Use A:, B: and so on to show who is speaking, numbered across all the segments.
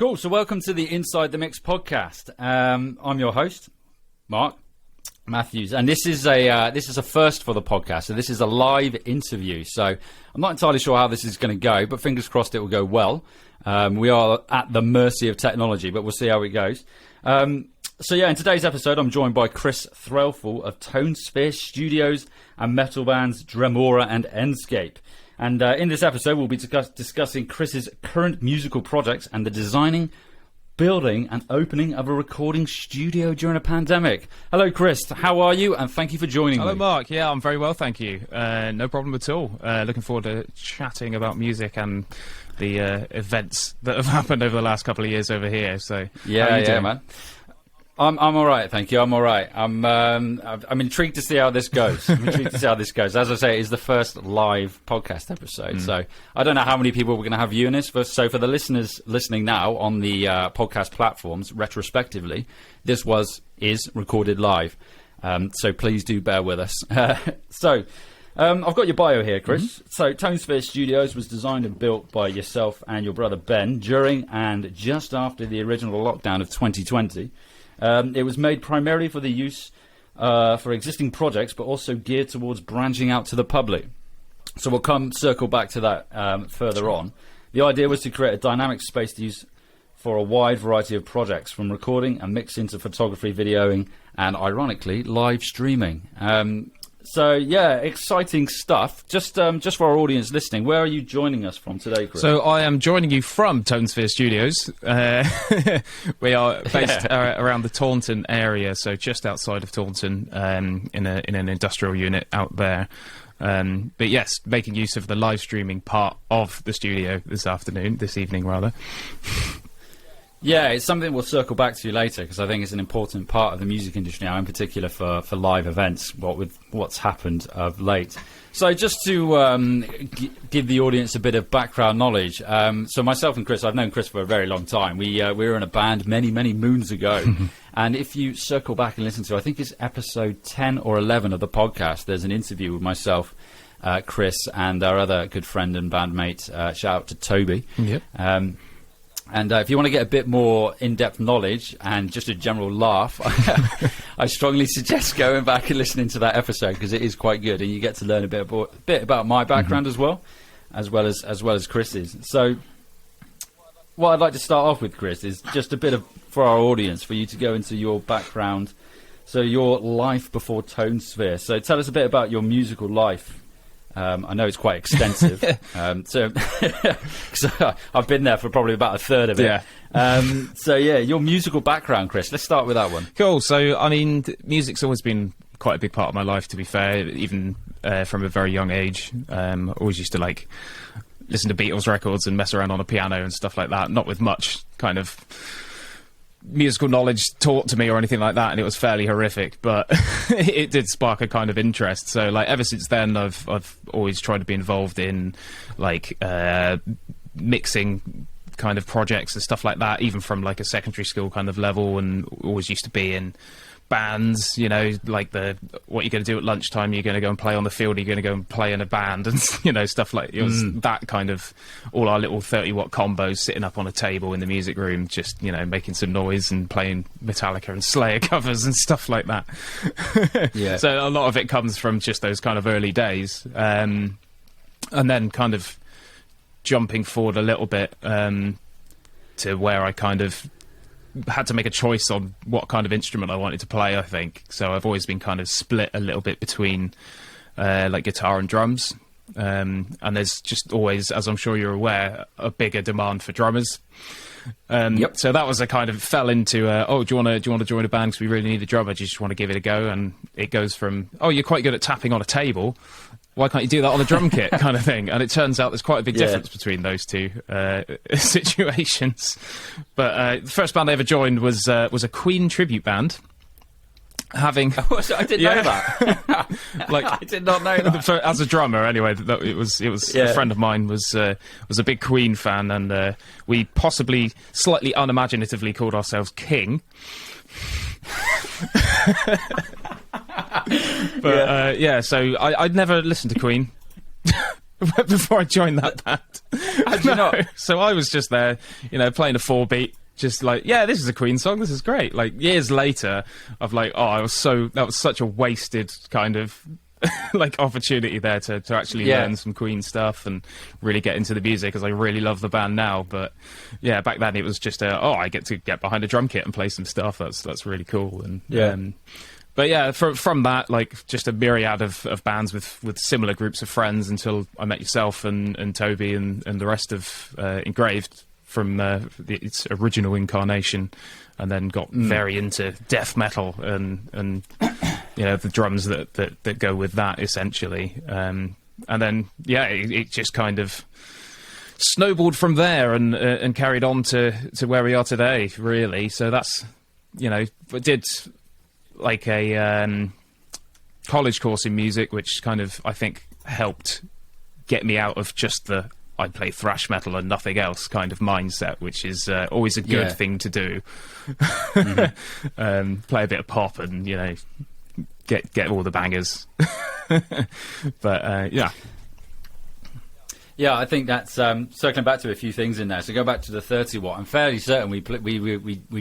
A: Cool. So welcome to the Inside the Mix podcast. I'm your host, Marc Matthews, and this is a first for the podcast. So this is a live interview. So I'm not entirely sure how this is going to go, but fingers crossed it will go well. We are at the mercy of technology, but we'll see how it goes. So yeah, in today's episode, I'm joined by Chris Threlfall of ToneSphere Studios and metal bands Dremora and Enscape. And in this episode, we'll be discussing Chris's current musical projects and the designing, building and opening of a recording studio during a pandemic. Hello, Chris. How are you? And thank you for joining me.
B: Hello, Mark. Yeah, I'm very well, thank you. No problem at all. Looking forward to chatting about music and the events that have happened over the last couple of years over here. So
A: yeah, man. I'm all right, thank you. I'm all right. I'm intrigued to see how this goes. As I say, it's the first live podcast episode, so I don't know how many people we're going to have viewing this. So for the listeners listening now on the podcast platforms, retrospectively, this is recorded live. So please do bear with us. So I've got your bio here, Chris. So ToneSphere Studios was designed and built by yourself and your brother Ben during and just after the original lockdown of 2020. It was made primarily for the use for existing projects, but also geared towards branching out to the public. So we'll circle back to that further on. The idea was to create a dynamic space to use for a wide variety of projects, from recording and mixing to photography, videoing, and ironically, live streaming. So yeah, exciting stuff. Just for our audience listening, where are you joining us from today, Chris?
B: So I am joining you from ToneSphere Studios. We are based around the Taunton area, so just outside of Taunton, in an industrial unit out there. But yes, making use of the live streaming part of the studio this evening rather.
A: Yeah, it's something we'll circle back to later, because I think it's an important part of the music industry now, in particular for live events, with what's happened of late. So just to give the audience a bit of background knowledge, so myself and Chris, I've known Chris for a very long time. We were in a band many moons ago, and if you circle back and listen to, I think it's episode 10 or 11 of the podcast, there's an interview with myself, Chris, and our other good friend and bandmate, shout out to Toby.
B: Yep.
A: And if you want to get a bit more in-depth knowledge and just a general laugh, I strongly suggest going back and listening to that episode, because it is quite good, and you get to learn a bit about my background as well as Chris's. So, what I'd like to start off with, Chris, is just a bit of for our audience, for you to go into your background, so your life before ToneSphere. So, tell us a bit about your musical life. I know it's quite extensive, so I've been there for probably about a third of it. Yeah. So yeah, your musical background, Chris. Let's start with that one.
B: Cool. So I mean, music's always been quite a big part of my life, to be fair. Even from a very young age, always used to listen to Beatles records and mess around on a piano and stuff like that. Not with much kind of musical knowledge taught to me or anything like that, and it was fairly horrific, but it did spark a kind of interest. So ever since then, I've always tried to be involved in mixing kind of projects and stuff like that, even from a secondary school kind of level, and always used to be in bands, what you're going to do at lunchtime, you're going to go and play on the field, you're going to go and play in a band, and stuff like it was that kind of, all our little 30-watt combos sitting up on a table in the music room, just making some noise and playing Metallica and Slayer covers and stuff like that. Yeah. So a lot of it comes from just those kind of early days, and then kind of jumping forward a little bit to where I kind of had to make a choice on what kind of instrument I wanted to play, I think. So I've always been kind of split a little bit between guitar and drums. And there's just always, as I'm sure you're aware, a bigger demand for drummers.
A: Yep.
B: So that was a kind of fell into, do you want to join a band because we really need a drummer? Do you just want to give it a go? And it goes from, you're quite good at tapping on a table, why can't you do that on a drum kit, kind of thing? And it turns out there's quite a big difference between those two situations. But the first band I ever joined was a Queen tribute band.
A: I didn't know that. I did not know that.
B: As a drummer, anyway, it was a friend of mine was a big Queen fan, and we possibly slightly unimaginatively called ourselves King. But so I'd never listened to Queen before I joined that band.
A: How did you not?
B: So I was just there, you know, playing a 4-beat, just like, yeah, this is a Queen song, this is great. Like, years later, I've like, that was such a wasted kind of like opportunity there to actually learn some Queen stuff and really get into the music, because I really love the band now. But yeah, back then it was just I get to get behind a drum kit and play some stuff. That's really cool. And but yeah, from that, like, just a myriad of bands with similar groups of friends until I met yourself and Toby and the rest of Engraved from its original incarnation, and then got very into death metal and you know, the drums that go with that, essentially. And then, yeah, it just kind of snowballed from there and carried on to where we are today, really. So that's, you know, I did like a college course in music, which kind of, I think, helped get me out of just the I play thrash metal and nothing else kind of mindset, which is always a good thing to do. Play a bit of pop and, you know, get all the bangers. But
A: yeah, I think that's circling back to a few things in there. So go back to the 30 watt. I'm fairly certain we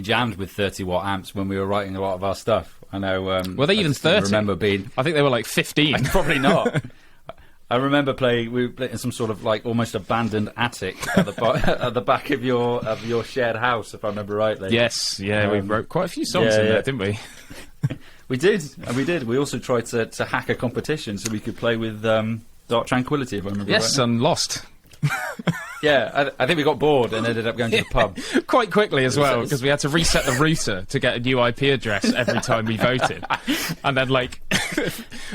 A: jammed with 30 watt amps when we were writing a lot of our stuff. I know.
B: Were they even 30?
A: Remember being?
B: I think they were like 15.
A: Probably not. I remember we were playing in some sort of like almost abandoned attic at the back of your shared house, if I remember rightly.
B: Yes, yeah, we wrote quite a few songs in there, didn't we?
A: We did. We also tried to hack a competition so we could play with Dark Tranquility, if I remember right.
B: Yes, and lost.
A: Yeah, I think we got bored and ended up going to the pub.
B: Quite quickly as well, because we had to reset the router to get a new IP address every time we voted. And then, like,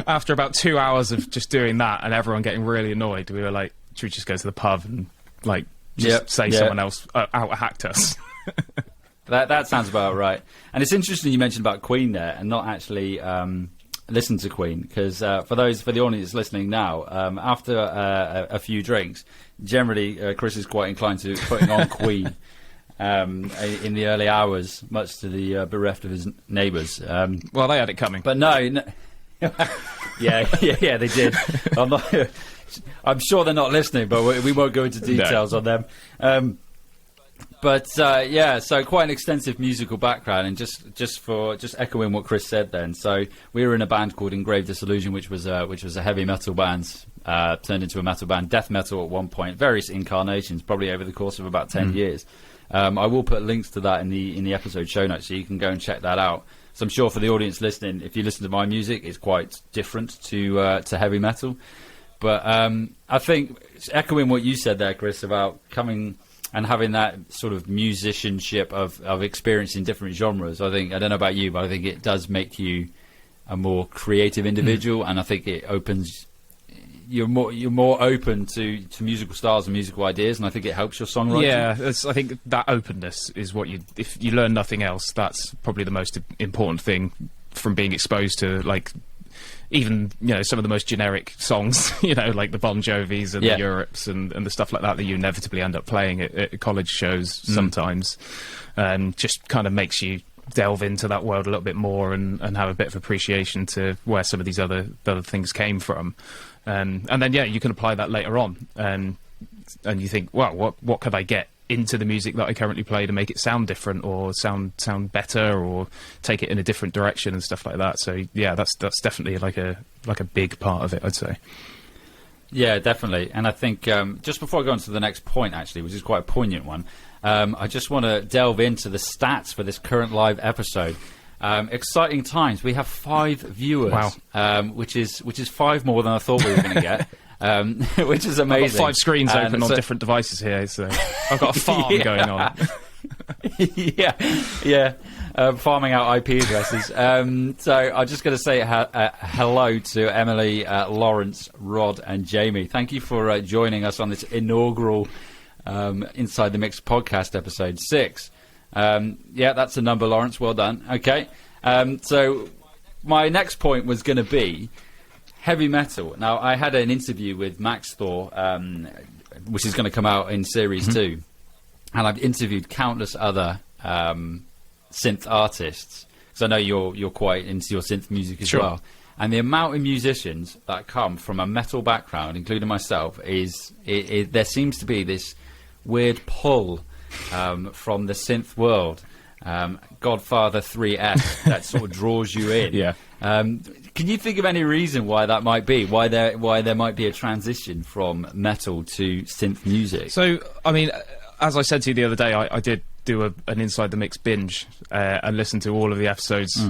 B: after about 2 hours of just doing that and everyone getting really annoyed, we were like, should we just go to the pub and, like, just say someone else out-hacked us?
A: That sounds about right. And it's interesting you mentioned about Queen there and not actually listen to Queen, because for the audience listening now, after a few drinks, generally Chris is quite inclined to putting on Queen in the early hours, much to the bereft of his neighbours.
B: Well, they had it coming.
A: But no. Yeah, they did. I'm sure they're not listening, but we won't go into details on them. But so quite an extensive musical background, and just echoing what Chris said then. So we were in a band called Engraved Disillusion, which was a heavy metal band turned into a metal band, death metal at one point, various incarnations, probably over the course of about 10 years. I will put links to that in the episode show notes, so you can go and check that out. So I'm sure for the audience listening, if you listen to my music, it's quite different to heavy metal. But I think echoing what you said there, Chris, about coming and having that sort of musicianship of experience in different genres, I don't know about you, but I think it does make you a more creative individual, and I think it opens. You're more open to musical styles and musical ideas, and I think it helps your songwriting.
B: Yeah, I think that openness is what if you learn nothing else, that's probably the most important thing from being exposed to, like, even, you know, some of the most generic songs, you know, like the Bon Jovis and the Europes and the stuff like that you inevitably end up playing at college shows sometimes. Just kind of makes you delve into that world a little bit more and have a bit of appreciation to where some of these other things came from. And then, you can apply that later on. And you think, well, what could I get into the music that I currently play to make it sound different or sound better or take it in a different direction and stuff like that. So yeah, that's definitely like a big part of it, I'd say.
A: Yeah, definitely. And I think just before I go on to the next point, actually, which is quite a poignant one, I just want to delve into the stats for this current live episode. Exciting times. We have 5 viewers, wow. Which is 5 more than I thought we were going to get. Which is amazing.
B: I've got 5 screens open on different devices here, so I've got a farm going on.
A: Farming out IP addresses. So I'm just going to say hello to Emily, Lawrence, Rod, and Jamie. Thank you for joining us on this inaugural Inside the Mix podcast, episode 6. That's a number, Lawrence. Well done. Okay. So my next point was going to be heavy metal. Now, I had an interview with Max Thor, which is going to come out in Series 2, and I've interviewed countless other synth artists, because I know you're quite into your synth music as well. And the amount of musicians that come from a metal background, including myself, there seems to be this weird pull from the synth world. Godfather 3S that sort of draws you in.
B: Yeah.
A: Can you think of any reason why that might be? Why there might be a transition from metal to synth music?
B: So, I mean, as I said to you the other day, I did do an Inside the Mix binge and listen to all of the episodes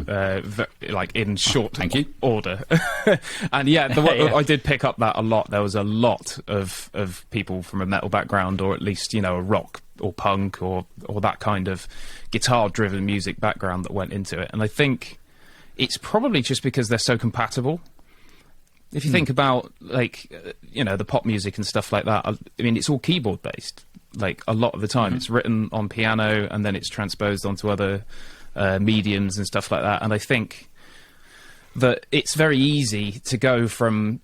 B: like in short order. And yeah, I did pick up that a lot. There was a lot of people from a metal background, or at least, you know, a rock or punk or that kind of guitar-driven music background that went into it. And I think it's probably just because they're so compatible. If you think about, like, you know, the pop music and stuff like that, I mean, it's all keyboard-based. Like, a lot of the time, it's written on piano and then it's transposed onto other mediums and stuff like that. And I think that it's very easy to go from,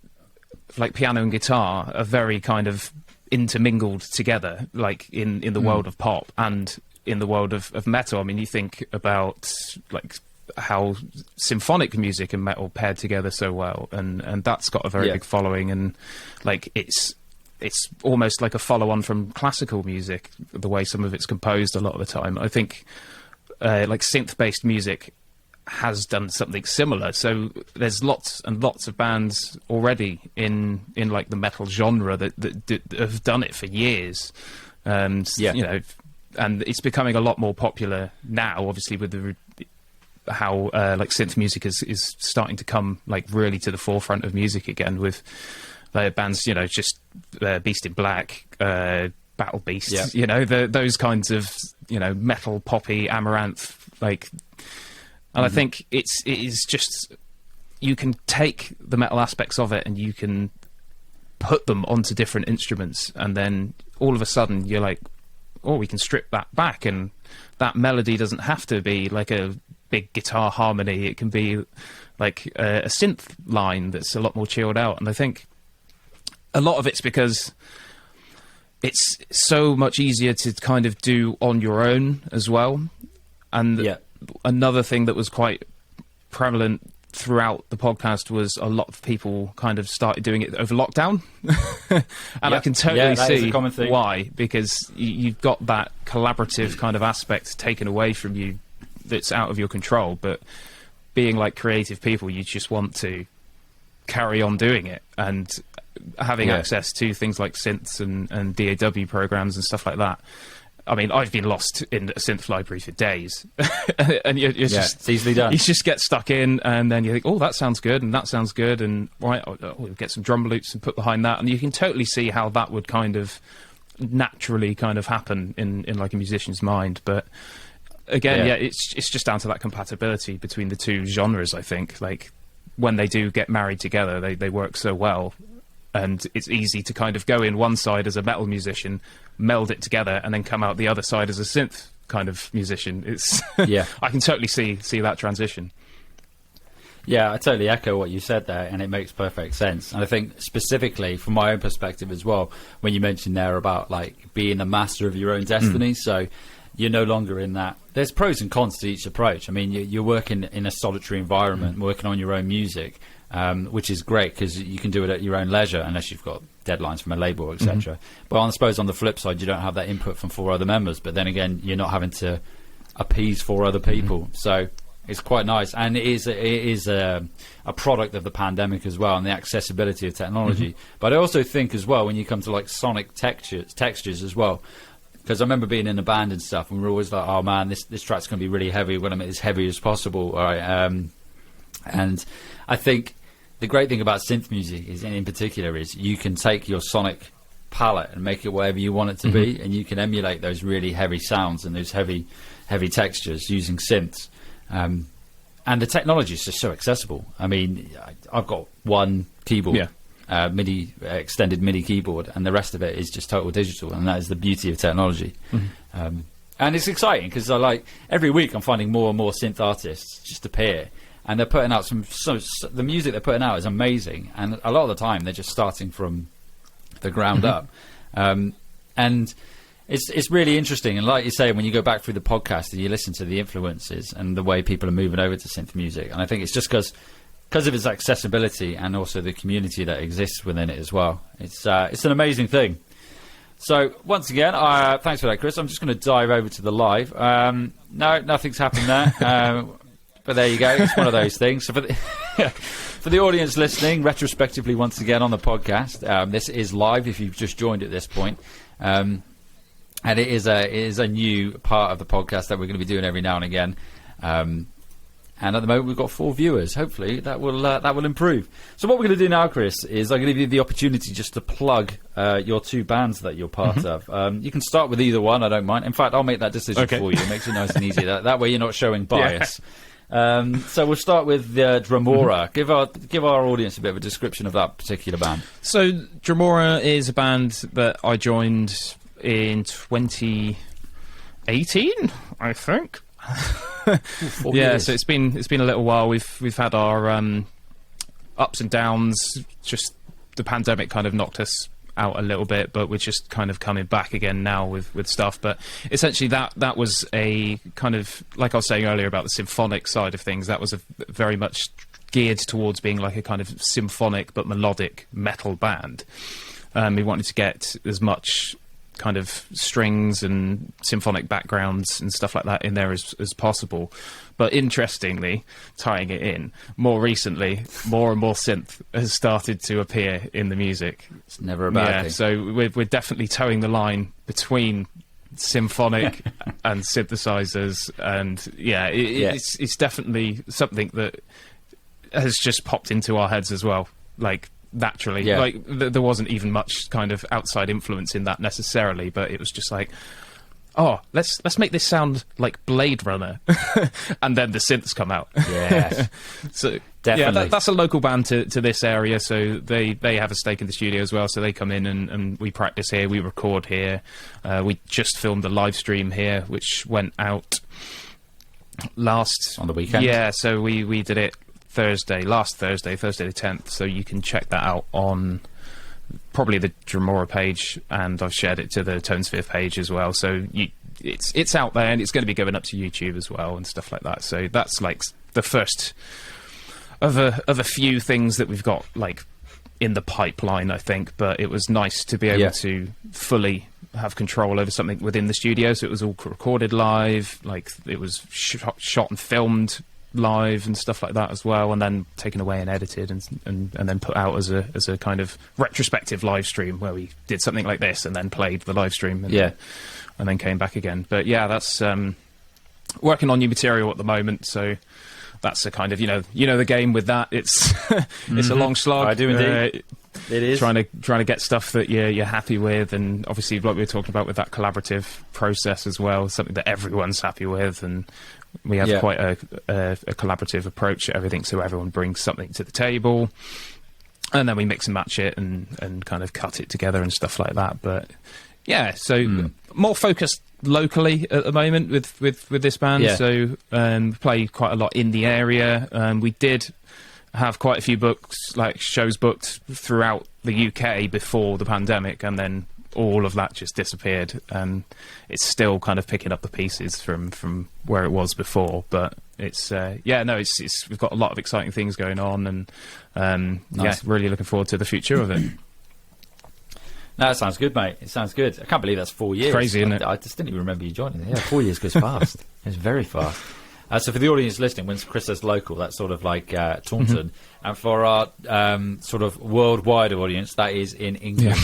B: like, piano and guitar are very kind of intermingled together, like, in the world of pop and in the world of metal. I mean, you think about, like, how symphonic music and metal paired together so well, and that's got a very big following, and, like, it's almost like a follow-on from classical music, the way some of it's composed a lot of the time. I think like synth-based music has done something similar. So there's lots and lots of bands already in like the metal genre that have done it for years. You know, and it's becoming a lot more popular now, obviously, with how like synth music is starting to come, like, really to the forefront of music again, with bands, you know, just Beast in Black, Battle Beast, you know, those kinds of, you know, metal, poppy, Amaranth, like. And I think it is just, you can take the metal aspects of it and you can put them onto different instruments, and then all of a sudden you're like, oh, we can strip that back, and that melody doesn't have to be like a big guitar harmony. It can be like a synth line that's a lot more chilled out. And I think a lot of it's because it's so much easier to kind of do on your own as well. And another thing that was quite prevalent throughout the podcast was a lot of people kind of started doing it over lockdown. And I can totally see why, because you've got that collaborative kind of aspect taken away from you that's out of your control. But being like creative people, you just want to carry on doing it, and having access to things like synths and DAW programs and stuff like that. I mean, I've been lost in a synth library for days. And you're just,
A: it's easily done.
B: You just get stuck in, and then you think, oh, that sounds good, and that sounds good, and right, we'll get some drum loops and put behind that, and you can totally see how that would kind of naturally kind of happen in like a musician's mind. But again, it's just down to that compatibility between the two genres, I think. Like, when they do get married together, they work so well. And it's easy to kind of go in one side as a metal musician, meld it together, and then come out the other side as a synth kind of musician. It's I can totally see that transition.
A: Yeah, I totally echo what you said there, and it makes perfect sense. And I think specifically from my own perspective as well, when you mentioned there about like being the master of your own destiny, so you're no longer in that. There's pros and cons to each approach. I mean, you're working in a solitary environment, working on your own music. Which is great because you can do it at your own leisure, unless you've got deadlines from a label, etc. But I suppose on the flip side, you don't have that input from 4 other members. But then again, you're not having to appease 4 other people. So it's quite nice, and it is a product of the pandemic as well, and the accessibility of technology. But I also think as well, when you come to like sonic textures as well, because I remember being in a band and stuff, and we were always like, oh man, this track's going to be really heavy. We're going to make it as heavy as possible. All right, and I think the great thing about synth music is, in particular, is you can take your sonic palette and make it whatever you want it to be, and you can emulate those really heavy sounds and those heavy textures using synths. And the technology is just so accessible. I mean, I've got one keyboard, extended MIDI keyboard, and the rest of it is just total digital, and that is the beauty of technology. And it's exciting because every week I'm finding more and more synth artists just appear. And they're putting out the music they're putting out is amazing, and a lot of the time they're just starting from the ground up, and it's really interesting. And like you say, when you go back through the podcast and you listen to the influences and the way people are moving over to synth music, and I think it's just because because of its accessibility and also the community that exists within it as well. It's an amazing thing. So once again, thanks for that, Chris. I'm just going to dive over to the live. No, nothing's happened there. But there you go. It's one of those things. So for the audience listening, retrospectively once again on the podcast, this is live if you've just joined at this point. And it is a new part of the podcast that we're going to be doing every now and again. And at the moment, we've got 4 viewers. Hopefully, that will improve. So what we're going to do now, Chris, is I'm going to give you the opportunity just to plug your 2 bands that you're part of. You can start with either one. I don't mind. In fact, I'll make that decision for you. It makes it nice and easy. That way, you're not showing bias. Yeah. So we'll start with Dremora. Give our audience a bit of a description of that particular band. So
B: Dremora is a band that I joined in 2018, I think. So it's been a little while. We've had our ups and downs. Just the pandemic kind of knocked us out a little bit, but we're just kind of coming back again now with stuff. But essentially that was a kind of, like I was saying earlier about the symphonic side of things, that was a very much geared towards being like a kind of symphonic but melodic metal band. We wanted to get as much kind of strings and symphonic backgrounds and stuff like that in there as possible. But interestingly, tying it in, more recently, more and more synth has started to appear in the music.
A: It's never a bad thing.
B: So we're definitely towing the line between symphonic and synthesizers, and it's definitely something that has just popped into our heads as well, like naturally. Like there wasn't even much kind of outside influence in that necessarily, but it was just like, oh, let's make this sound like Blade Runner. And then the synths come out.
A: Yes.
B: So
A: definitely.
B: Yeah, that's a local band to this area, so they have a stake in the studio as well, so they come in and we practice here, we record here. We just filmed a live stream here, which went out
A: on the weekend.
B: Yeah, so we did it last Thursday the 10th, so you can check that out on probably the Dremora page, and I've shared it to the ToneSphere page as well, so it's out there, and it's going to be going up to YouTube as well and stuff like that. So that's like the first of a few things that we've got like in the pipeline, I think. But it was nice to be able to fully have control over something within the studio, so it was all recorded live, like it was shot and filmed live and stuff like that as well, and then taken away and edited and then put out as a kind of retrospective live stream where we did something like this and then played the live stream and then came back again. But yeah, that's working on new material at the moment, so that's a kind of, you know the game with that. It's it's a long slog.
A: I do indeed. It is
B: trying to get stuff that you're happy with, and obviously like we were talking about with that collaborative process as well, something that everyone's happy with, and we have quite a collaborative approach to everything, so everyone brings something to the table, and then we mix and match it and kind of cut it together and stuff like that. But yeah, so more focused locally at the moment with this band. So play quite a lot in the area. We did have quite a few shows booked throughout the UK before the pandemic, and then all of that just disappeared, and it's still kind of picking up the pieces from where it was before. But it's we've got a lot of exciting things going on, and nice. Really looking forward to the future of it.
A: No, that sounds good, mate. It sounds good. I can't believe that's 4 years.
B: Crazy, isn't it?
A: I just didn't even remember you joining. Yeah, 4 years goes fast. It's very fast. So for the audience listening, when Chris says local, that's sort of like Taunton. And for our sort of worldwide audience, that is in England,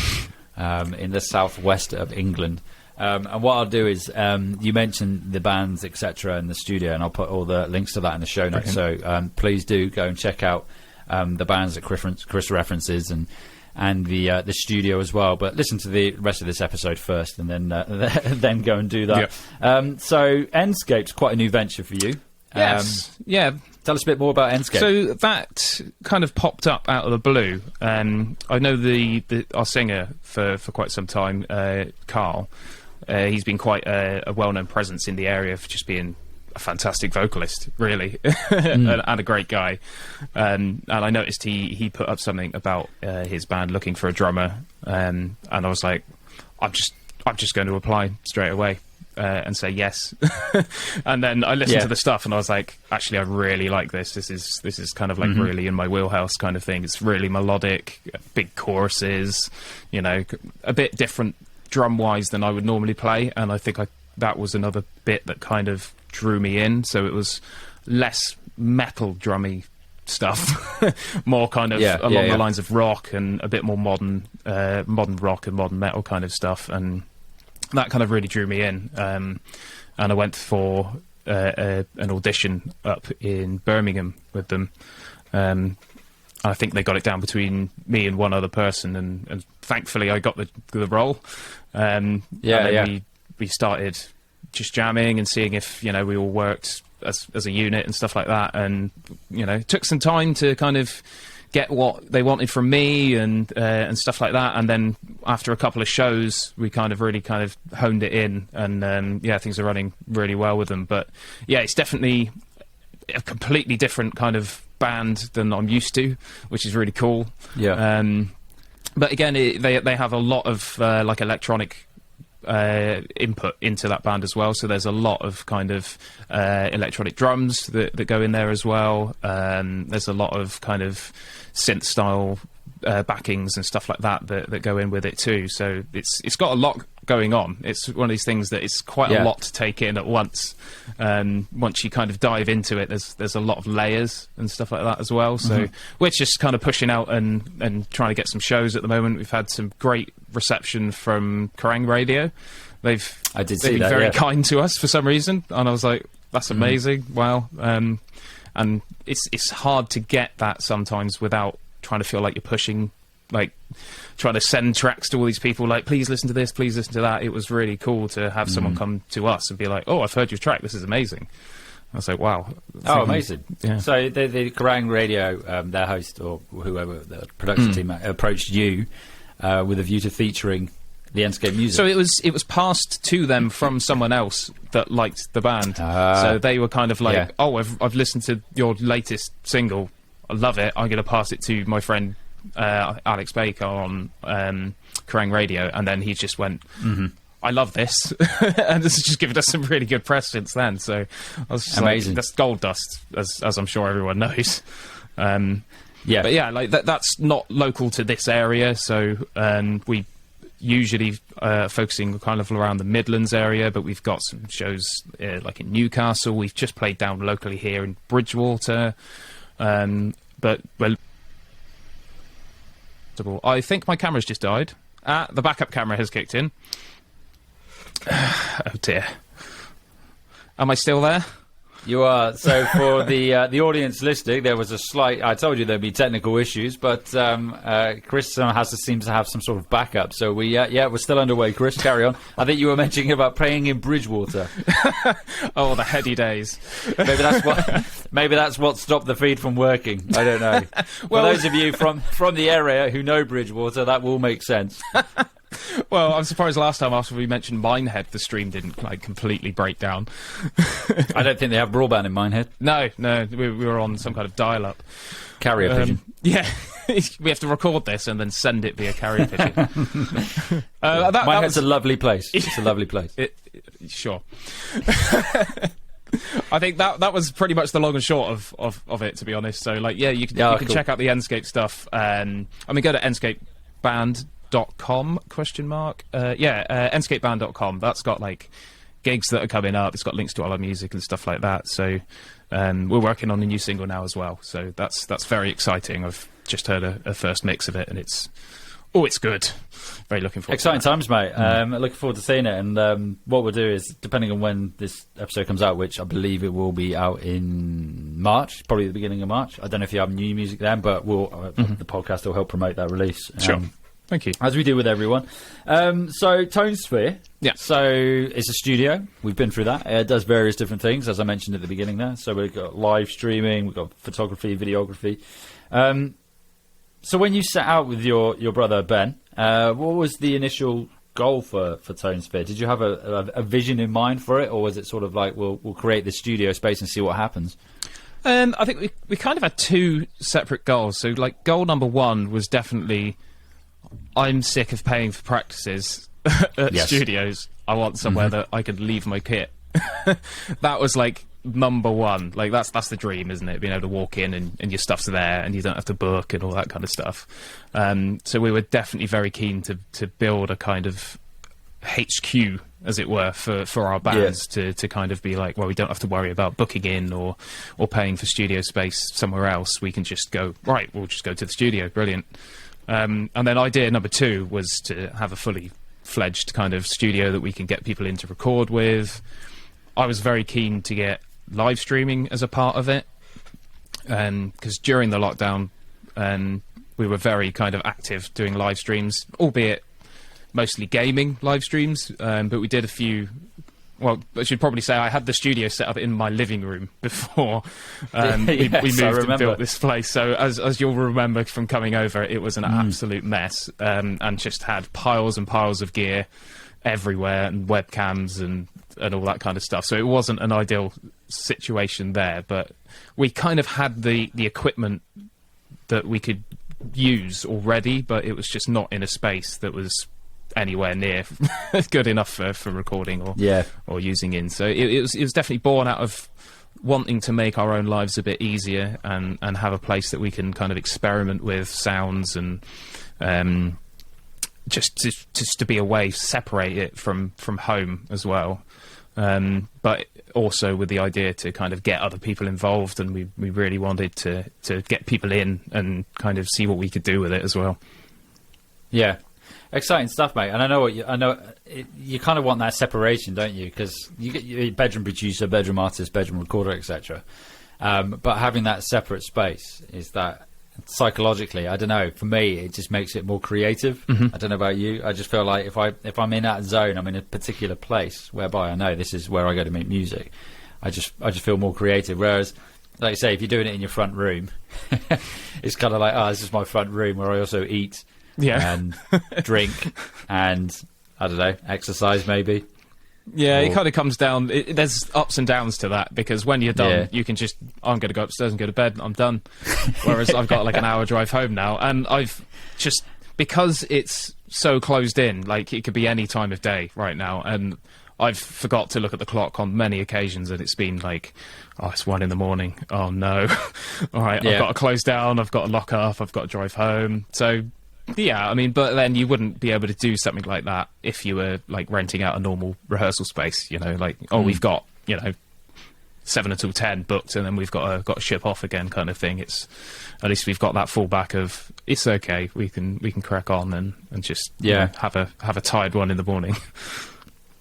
A: in the southwest of England. And what I'll do is, you mentioned the bands, etc., in the studio, and I'll put all the links to that in the show notes. So please do go and check out the bands that Chris references and the studio as well. But listen to the rest of this episode first, and then go and do that. So Endscape's quite a new venture for you.
B: Yes.
A: Tell us a bit more about Endscape.
B: So that kind of popped up out of the blue. I know our singer for quite some time, Carl. He's been quite a well-known presence in the area for just being a fantastic vocalist, really, and a great guy. And I noticed he put up something about his band looking for a drummer, and I was like, I'm just going to apply straight away. and say yes. And then I listened to the stuff and I was like, actually, I really like this. This is kind of like really in my wheelhouse kind of thing. It's really melodic, big choruses, you know, a bit different drum-wise than I would normally play. And I think that was another bit that kind of drew me in. So it was less metal drummy stuff, more kind of along the lines of rock and a bit more modern rock and modern metal kind of stuff, and that kind of really drew me in. And I went for an audition up in Birmingham with them. I think they got it down between me and one other person, and thankfully I got the role. We started just jamming and seeing if, you know, we all worked as a unit and stuff like that, and, you know, it took some time to kind of get what they wanted from me and stuff like that. And then after a couple of shows, we kind of really kind of honed it in, and things are running really well with them. But yeah, it's definitely a completely different kind of band than I'm used to, which is really cool. But again, they have a lot of like electronic input into that band as well, so there's a lot of kind of electronic drums that go in there as well. There's a lot of kind of synth style backings and stuff like that go in with it too, so it's got a lot going on. It's one of these things that it's quite a lot to take in at once. Once you kind of dive into it, there's a lot of layers and stuff like that as well. So we're just kind of pushing out and trying to get some shows at the moment. We've had some great reception from Kerrang Radio. They've been very kind to us for some reason, and I was like, that's amazing. Wow. And it's hard to get that sometimes without trying to feel like you're pushing, like trying to send tracks to all these people, like, please listen to this, please listen to that. It was really cool to have someone come to us and be like, oh, I've heard your track, this is amazing. I was like, wow.
A: Oh, amazing. Yeah. So the Kerrang Radio, their host or whoever, the production team, approached you with a view to featuring the Enscape music.
B: So it was passed to them from someone else that liked the band. So they were kind of like, oh, I've listened to your latest single, I love it, I'm going to pass it to my friend Alex Baker on Kerrang Radio, and then he just went, I love this, and this has just given us some really good press since then. So I was just amazing. Like, that's gold dust, as I'm sure everyone knows. But yeah, like that's not local to this area, so we usually focusing kind of around the Midlands area, but we've got some shows like in Newcastle. We've just played down locally here in Bridgewater, but well, I think my camera's just died. The backup camera has kicked in. Oh dear. Am I still there?
A: You are. So for the audience listening, there was a slight... I told you there'd be technical issues, but Chris seems to have some sort of backup. So we're still underway. Chris, carry on. I think you were mentioning about playing in Bridgewater.
B: Oh, the heady days.
A: Maybe that's what stopped the feed from working. I don't know. Well, for those of you from the area who know Bridgewater, that will make sense.
B: Well, I'm surprised last time after we mentioned Minehead, the stream didn't like completely break down.
A: I don't think they have broadband in Minehead.
B: No, we were on some kind of dial-up.
A: Carrier pigeon.
B: Yeah, we have to record this and then send it via carrier pigeon.
A: Minehead's a lovely place. It's a lovely place.
B: Sure. I think that was pretty much the long and short of it, to be honest. So, like, you can check out the Enscape stuff. I mean, go to enscapeband.com ? Enscapeband.com. That's got like gigs that are coming up. It's got links to all our music and stuff like that. So we're working on a new single now as well. So that's very exciting. I've just heard a first mix of it, and it's good. Very looking forward.
A: Exciting times, mate. Looking forward to seeing it. And what we'll do is, depending on when this episode comes out, which I believe it will be out in March, probably the beginning of March. I don't know if you have new music then, but the podcast will help promote that release.
B: Sure. Thank you.
A: As we do with everyone. So, ToneSphere.
B: Yeah.
A: So, it's a studio. We've been through that. It does various different things, as I mentioned at the beginning there. So, we've got live streaming, we've got photography, videography. So, when you set out with your brother, Ben, what was the initial goal for ToneSphere? Did you have a vision in mind for it, or was it sort of like, we'll create this studio space and see what happens?
B: I think we kind of had two separate goals. So, like, goal number one was definitely... I'm sick of paying for practices at studios. I want somewhere that I could leave my kit. That was like number one. Like that's the dream, isn't it? Being able to walk in and your stuff's there and you don't have to book and all that kind of stuff. So we were definitely very keen to build a kind of HQ, as it were, for our bands to kind of be like, well, we don't have to worry about booking in or paying for studio space somewhere else. We can just go, right, we'll just go to the studio. Brilliant. And then idea number two was to have a fully fledged kind of studio that we can get people in to record with. I was very keen to get live streaming as a part of it, because during the lockdown we were very kind of active doing live streams, albeit mostly gaming live streams, but we did a few. Well, I should probably say I had the studio set up in my living room before we moved and built this place. So as you'll remember from coming over, it was an absolute mess, and just had piles and piles of gear everywhere and webcams and all that kind of stuff. So it wasn't an ideal situation there, but we kind of had the equipment that we could use already, but it was just not in a space that was anywhere near good enough for recording or using in. So it was definitely born out of wanting to make our own lives a bit easier and have a place that we can kind of experiment with sounds and just to be away, separate it from home as well. But also with the idea to kind of get other people involved, and we really wanted to get people in and kind of see what we could do with it as well.
A: Yeah. Exciting stuff, mate. And I know you kind of want that separation, don't you? Because you get your bedroom producer, bedroom artist, bedroom recorder, etc. But having that separate space is that psychologically, I don't know. For me, it just makes it more creative. I don't know about you. I just feel like if I'm in that zone, I'm in a particular place whereby I know this is where I go to make music. I just feel more creative. Whereas, like you say, if you're doing it in your front room, it's kind of like, oh, this is my front room where I also eat. And drink and, I don't know, exercise maybe.
B: Yeah, it kind of comes down... there's ups and downs to that, because when you're done, you can just... I'm going to go upstairs and go to bed, I'm done. Whereas I've got like an hour drive home now, and I've just... Because it's so closed in, like it could be any time of day right now, and I've forgot to look at the clock on many occasions, and it's been like, oh, it's 1 a.m. Oh, no. All right, I've got to close down, I've got to lock up, I've got to drive home. So... yeah, I mean, but then you wouldn't be able to do something like that if you were, like, renting out a normal rehearsal space, you know, like, we've got, 7 until 10 booked, and then we've got to ship off again kind of thing. It's, at least we've got that fallback of, it's okay, we can crack on and just have a tired one in the morning.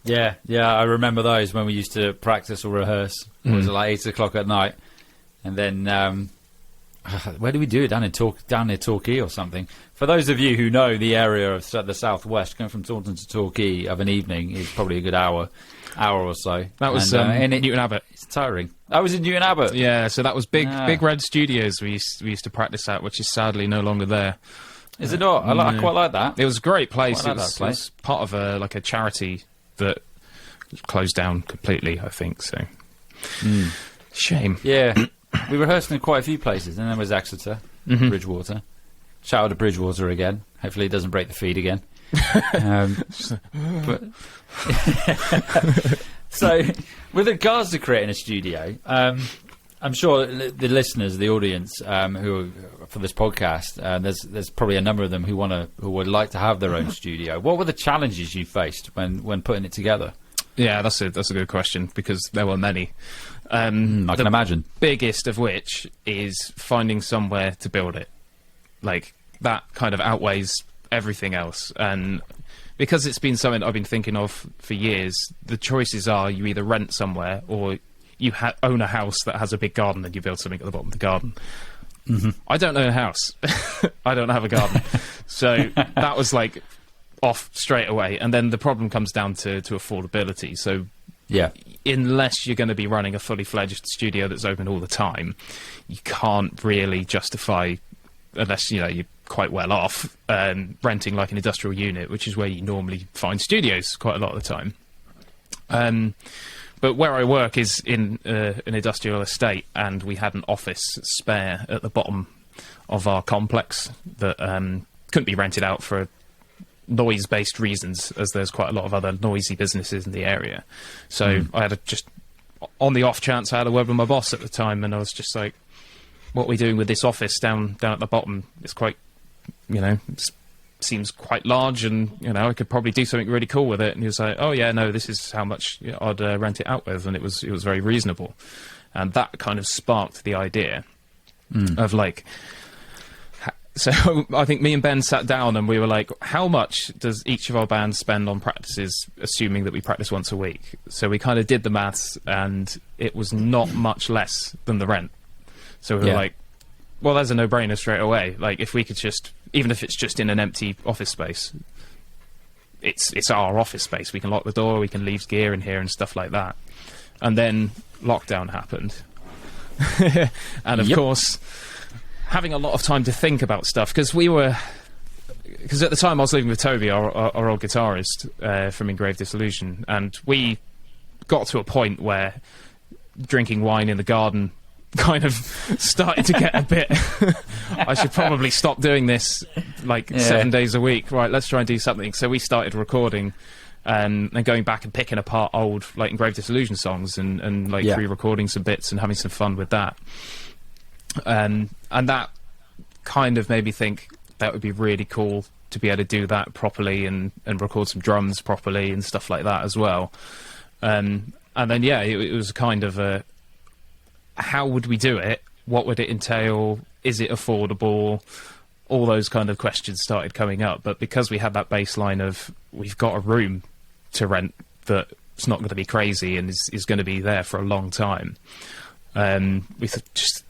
A: Yeah, I remember those when we used to practice or rehearse. It was like 8 o'clock at night, and then... where do we do it? Down near Torquay or something. For those of you who know the area of the southwest, going from Taunton to Torquay of an evening is probably a good hour or so.
B: That was Newton Abbot.
A: It's tiring. That was in Newton Abbot.
B: Yeah, so that was Big Red Studios we used to practice at, which is sadly no longer there.
A: Is it not? I quite like that.
B: It was a great place.
A: It
B: was part of a charity that closed down completely, I think. So shame.
A: Yeah. We rehearsed in quite a few places, and then was Exeter, Bridgewater. Shout out to Bridgewater again. Hopefully it doesn't break the feed again. So, with regards to creating a studio, I'm sure the listeners, the audience, who for this podcast, there's probably a number of them who would like to have their own studio. What were the challenges you faced when putting it together?
B: Yeah, that's a good question, because there were many.
A: I can imagine.
B: Biggest of which is finding somewhere to build it. Like, that kind of outweighs everything else. And because it's been something I've been thinking of for years, the choices are you either rent somewhere or you own a house that has a big garden and you build something at the bottom of the garden. I don't own a house. I don't have a garden. So that was like off straight away. And then the problem comes down to affordability. So unless you're going to be running a fully fledged studio that's open all the time, you can't really justify, unless you're quite well off, renting like an industrial unit, which is where you normally find studios quite a lot of the time. But where I work is in an industrial estate, and we had an office spare at the bottom of our complex that couldn't be rented out for noise-based reasons, as there's quite a lot of other noisy businesses in the area. So I had on the off chance, I had a word with my boss at the time, and I was just like, what are we doing with this office down at the bottom? It's quite, seems quite large, and, I could probably do something really cool with it. And he was like, oh yeah, no, this is how much I'd rent it out with, and it was very reasonable. And that kind of sparked the idea of like, so I think me and Ben sat down and we were like, how much does each of our bands spend on practices, assuming that we practice once a week? So we kind of did the maths, and it was not much less than the rent. So we were like, well, there's a no-brainer straight away. Like, if we could just, even if it's just in an empty office space, it's our office space. We can lock the door, we can leave gear in here and stuff like that. And then lockdown happened. And of course, having a lot of time to think about stuff, because at the time I was living with Toby, our old guitarist from Engraved Disillusion, and we got to a point where drinking wine in the garden kind of started to get a bit I should probably stop doing this 7 days a week. Right, let's try and do something. So we started recording and going back and picking apart old Engraved Disillusion songs and re-recording some bits and having some fun with that. And that kind of made me think that would be really cool to be able to do that properly and record some drums properly and stuff like that as well. And then, it was kind of a, how would we do it? What would it entail? Is it affordable? All those kind of questions started coming up. But because we had that baseline of, we've got a room to rent that's not going to be crazy and is going to be there for a long time, we just,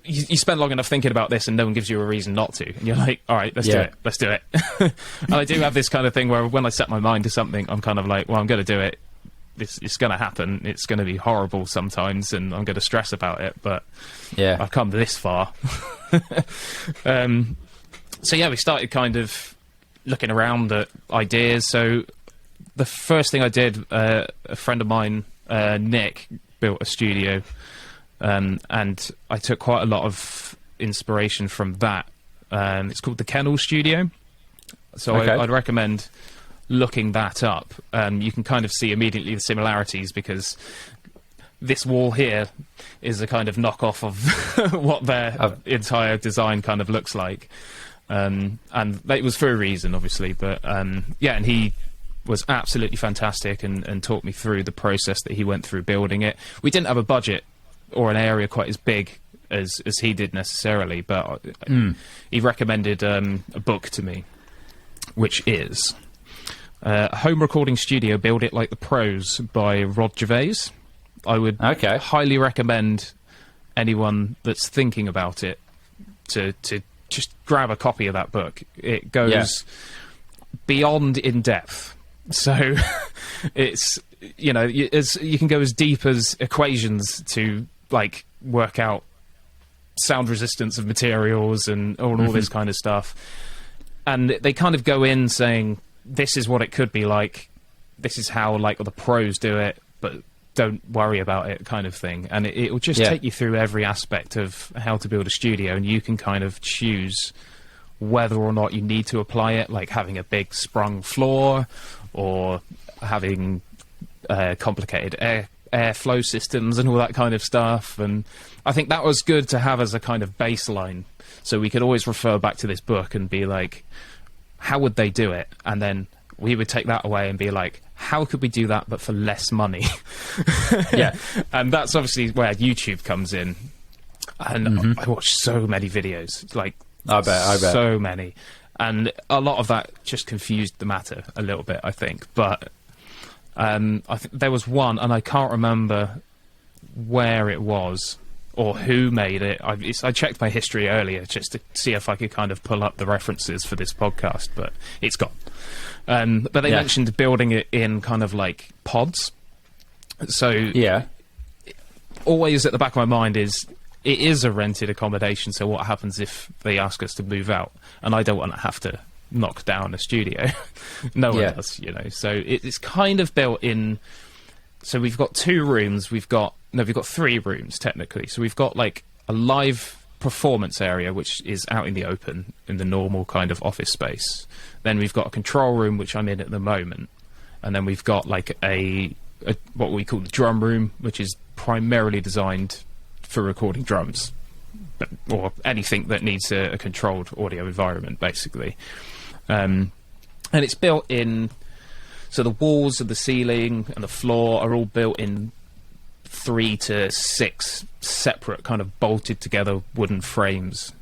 B: you spend long enough thinking about this and no one gives you a reason not to. And you're like, all right, let's do it. And I do have this kind of thing where when I set my mind to something, I'm kind of like, well, I'm going to do it. It's going to happen. It's going to be horrible sometimes, and I'm going to stress about it. But I've come this far. So we started kind of looking around at ideas. So the first thing I did, a friend of mine, Nick, built a studio, and I took quite a lot of inspiration from that. It's called the Kennel Studio. So I'd recommend looking that up. You can kind of see immediately the similarities, because this wall here is a kind of knockoff of what their entire design kind of looks like. And it was for a reason, obviously, but and he was absolutely fantastic and taught me through the process that he went through building it. We didn't have a budget or an area quite as big as he did necessarily, but he recommended a book to me, which is Home Recording Studio, Build It Like the Pros by Rod Gervais. I would highly recommend anyone that's thinking about it to just grab a copy of that book. It goes beyond in depth. So it's, you can go as deep as equations to work out sound resistance of materials and all this kind of stuff. And they kind of go in saying, this is what it could be like, this is how the pros do it, but don't worry about it, kind of thing. And it will just take you through every aspect of how to build a studio, and you can kind of choose whether or not you need to apply it, like having a big sprung floor or having complicated airflow systems and all that kind of stuff. And I think that was good to have as a kind of baseline, so we could always refer back to this book and be like, how would they do it? And then we would take that away and be like, how could we do that but for less money? And that's obviously where YouTube comes in. And I watched so many videos, I bet so many, and a lot of that just confused the matter a little bit, I think. But I think there was one, and I can't remember where it was or who made it. I checked my history earlier just to see if I could kind of pull up the references for this podcast, but it's gone. But they mentioned building it in kind of like pods. So always at the back of my mind is, it is a rented accommodation, so what happens if they ask us to move out? And I don't want to have to knock down a studio. No one does, So it's kind of built in. So we've got 2 rooms. We've got 3 rooms technically. So we've got a live performance area, which is out in the open in the normal kind of office space. Then we've got a control room, which I'm in at the moment, and then we've got like a what we call the drum room, which is primarily designed for recording drums, or anything that needs a controlled audio environment, basically. And it's built in, so the walls and the ceiling and the floor are all built in 3 to 6 separate kind of bolted together wooden frames.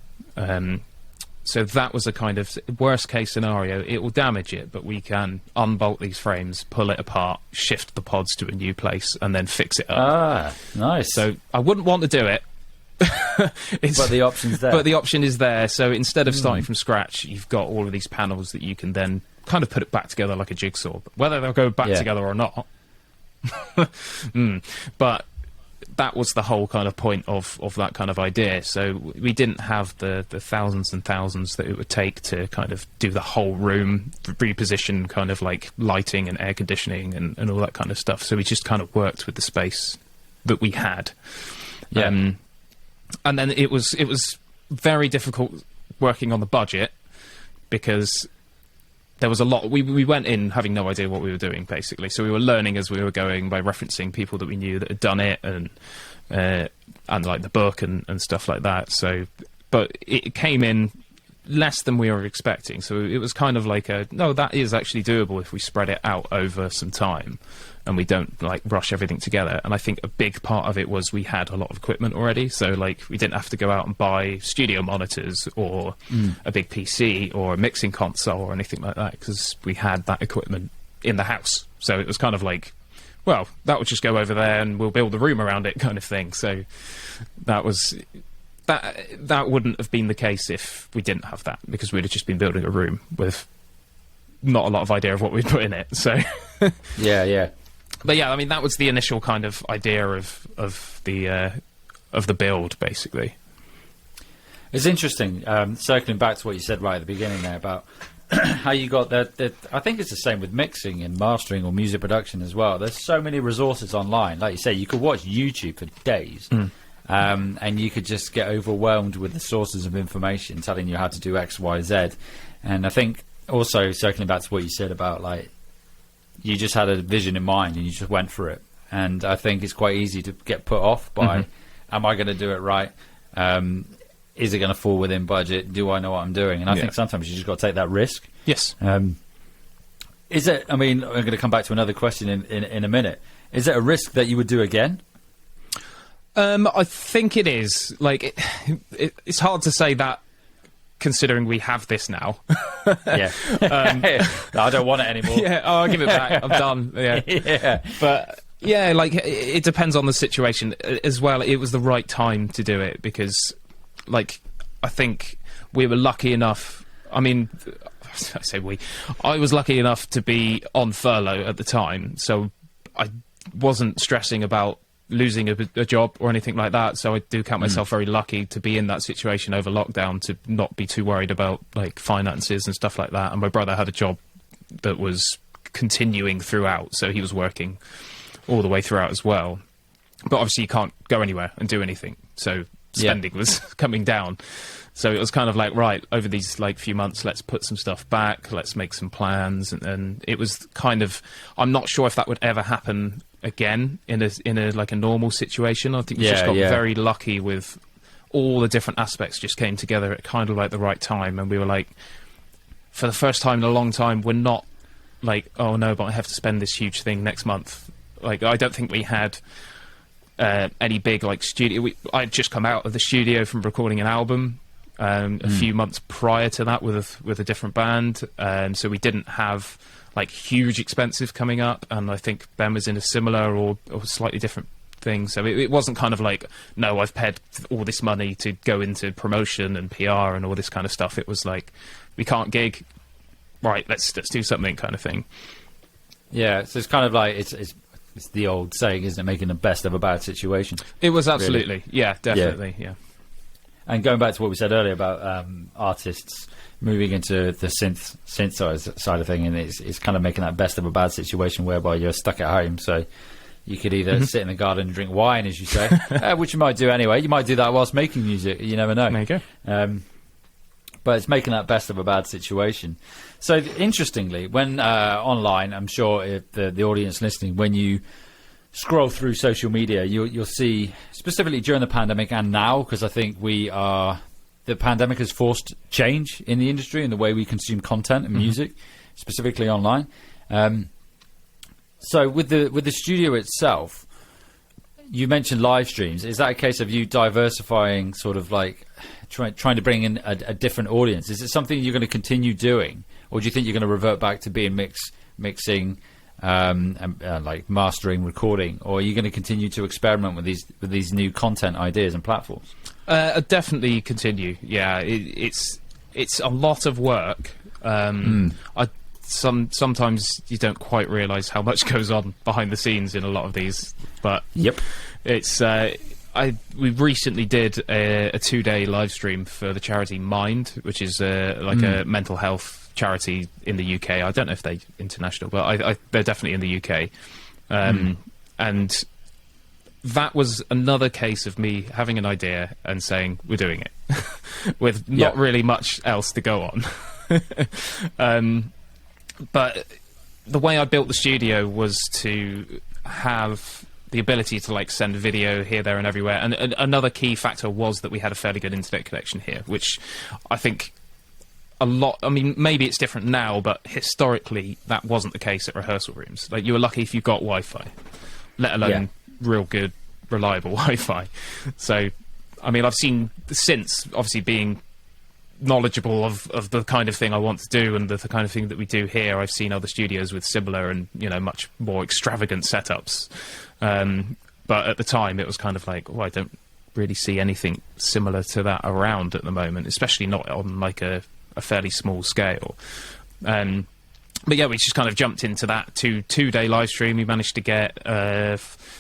B: So that was a kind of worst case scenario. It will damage it, but we can unbolt these frames, pull it apart, shift the pods to a new place, and then fix it up.
A: Ah, nice.
B: So I wouldn't want to do it.
A: But the option's there.
B: But the option is there. So instead of starting from scratch, you've got all of these panels that you can then kind of put it back together like a jigsaw. Whether they'll go back together or not. But that was the whole kind of point of that kind of idea. So we didn't have the thousands and thousands that it would take to kind of do the whole room, reposition kind of like lighting and air conditioning and all that kind of stuff. So we just kind of worked with the space that we had.
A: Yeah.
B: And then it was very difficult working on the budget, because there was a lot. We went in having no idea what we were doing, basically. So we were learning as we were going by referencing people that we knew that had done it, and like the book and stuff like that. So, but it came in less than we were expecting. So it was kind of like no, that is actually doable if we spread it out over some time and we don't like rush everything together. And I think a big part of it was we had a lot of equipment already. So like we didn't have to go out and buy studio monitors or a big PC or a mixing console or anything like that, because we had that equipment in the house. So it was kind of like, well, that would just go over there and we'll build a room around it kind of thing. So that was... That wouldn't have been the case if we didn't have that, because we'd have just been building a room with not a lot of idea of what we'd put in it. So
A: yeah.
B: But yeah, I mean, that was the initial kind of idea of the build, basically.
A: It's interesting, circling back to what you said right at the beginning there about how you got that. I think it's the same with mixing and mastering or music production as well. There's so many resources online. Like you say, you could watch YouTube for days. And you could just get overwhelmed with the sources of information telling you how to do X, Y, Z. And I think also circling back to what you said about like you just had a vision in mind and you just went for it. And I think it's quite easy to get put off by, am I going to do it right? Is it going to fall within budget? Do I know what I'm doing? And I think sometimes you just got to take that risk.
B: Yes.
A: Is it? I mean, I'm going to come back to another question in a minute. Is it a risk that you would do again?
B: I think it is. Like, it's hard to say that, considering we have this now.
A: Yeah. I don't want it anymore.
B: Yeah, I'll give it back. I'm done. Yeah.
A: Yeah.
B: But, yeah, like, it depends on the situation as well. It was the right time to do it because, like, I think we were lucky enough. I mean, I say we. I was lucky enough to be on furlough at the time, so I wasn't stressing about losing a job or anything like that. So I do count myself very lucky to be in that situation over lockdown, to not be too worried about like finances and stuff like that. And my brother had a job that was continuing throughout, so he was working all the way throughout as well. But obviously you can't go anywhere and do anything, so spending was coming down. So it was kind of like, right, over these like few months, let's put some stuff back, let's make some plans, and it was kind of, I'm not sure if that would ever happen again in a like a normal situation. I think we just got very lucky with all the different aspects just came together at kind of like the right time, and we were like, for the first time in a long time, we're not like, oh no, but I have to spend this huge thing next month. Like, I don't think we had any big like studio. I'd just come out of the studio from recording an album a few months prior to that with a different band, so we didn't have like huge expenses coming up, and I think Ben was in a similar or slightly different thing. So it wasn't kind of like, no, I've paid all this money to go into promotion and PR and all this kind of stuff. It was like, we can't gig, right, let's do something kind of thing. Yeah,
A: so it's kind of like it's the old saying, isn't it, making the best of a bad situation?
B: It was absolutely, yeah, definitely, yeah.
A: And going back to what we said earlier about artists moving into the synth side of thing, and it's kind of making that best of a bad situation whereby you're stuck at home. So You could either sit in the garden and drink wine, as you say, which you might do anyway. You might do that whilst making music. You never know.
B: There you go.
A: But it's making that best of a bad situation. So interestingly, when online, I'm sure if the audience listening, when you scroll through social media, you'll see, specifically during the pandemic and now, because I think the pandemic has forced change in the industry and the way we consume content and music, specifically online. So with the studio itself, you mentioned live streams. Is that a case of you diversifying, sort of like trying to bring in a different audience? Is it something you're going to continue doing, or do you think you're going to revert back to being mixing, and like mastering, recording, or are you going to continue to experiment with these new content ideas and platforms?
B: Definitely continue. Yeah, it's a lot of work. Sometimes you don't quite realise how much goes on behind the scenes in a lot of these, but it's. We recently did a 2-day live stream for the charity Mind, which is like a mental health charity in the UK. I don't know if they're international, but they're definitely in the UK. And that was another case of me having an idea and saying, we're doing it, with not really much else to go on. But the way I built the studio was to have the ability to like send video here, there, and everywhere. And another key factor was that we had a fairly good internet connection here, which I think a lot. I mean, maybe it's different now, but historically that wasn't the case at rehearsal rooms. Like, you were lucky if you got Wi-Fi, let alone real good, reliable Wi-Fi. So, I mean, I've seen since, obviously being knowledgeable of the kind of thing I want to do and the kind of thing that we do here, I've seen other studios with similar and, you know, much more extravagant setups. But at the time it was kind of like, I don't really see anything similar to that around at the moment, especially not on like a fairly small scale. But yeah, we just kind of jumped into that two-day live stream. We managed to get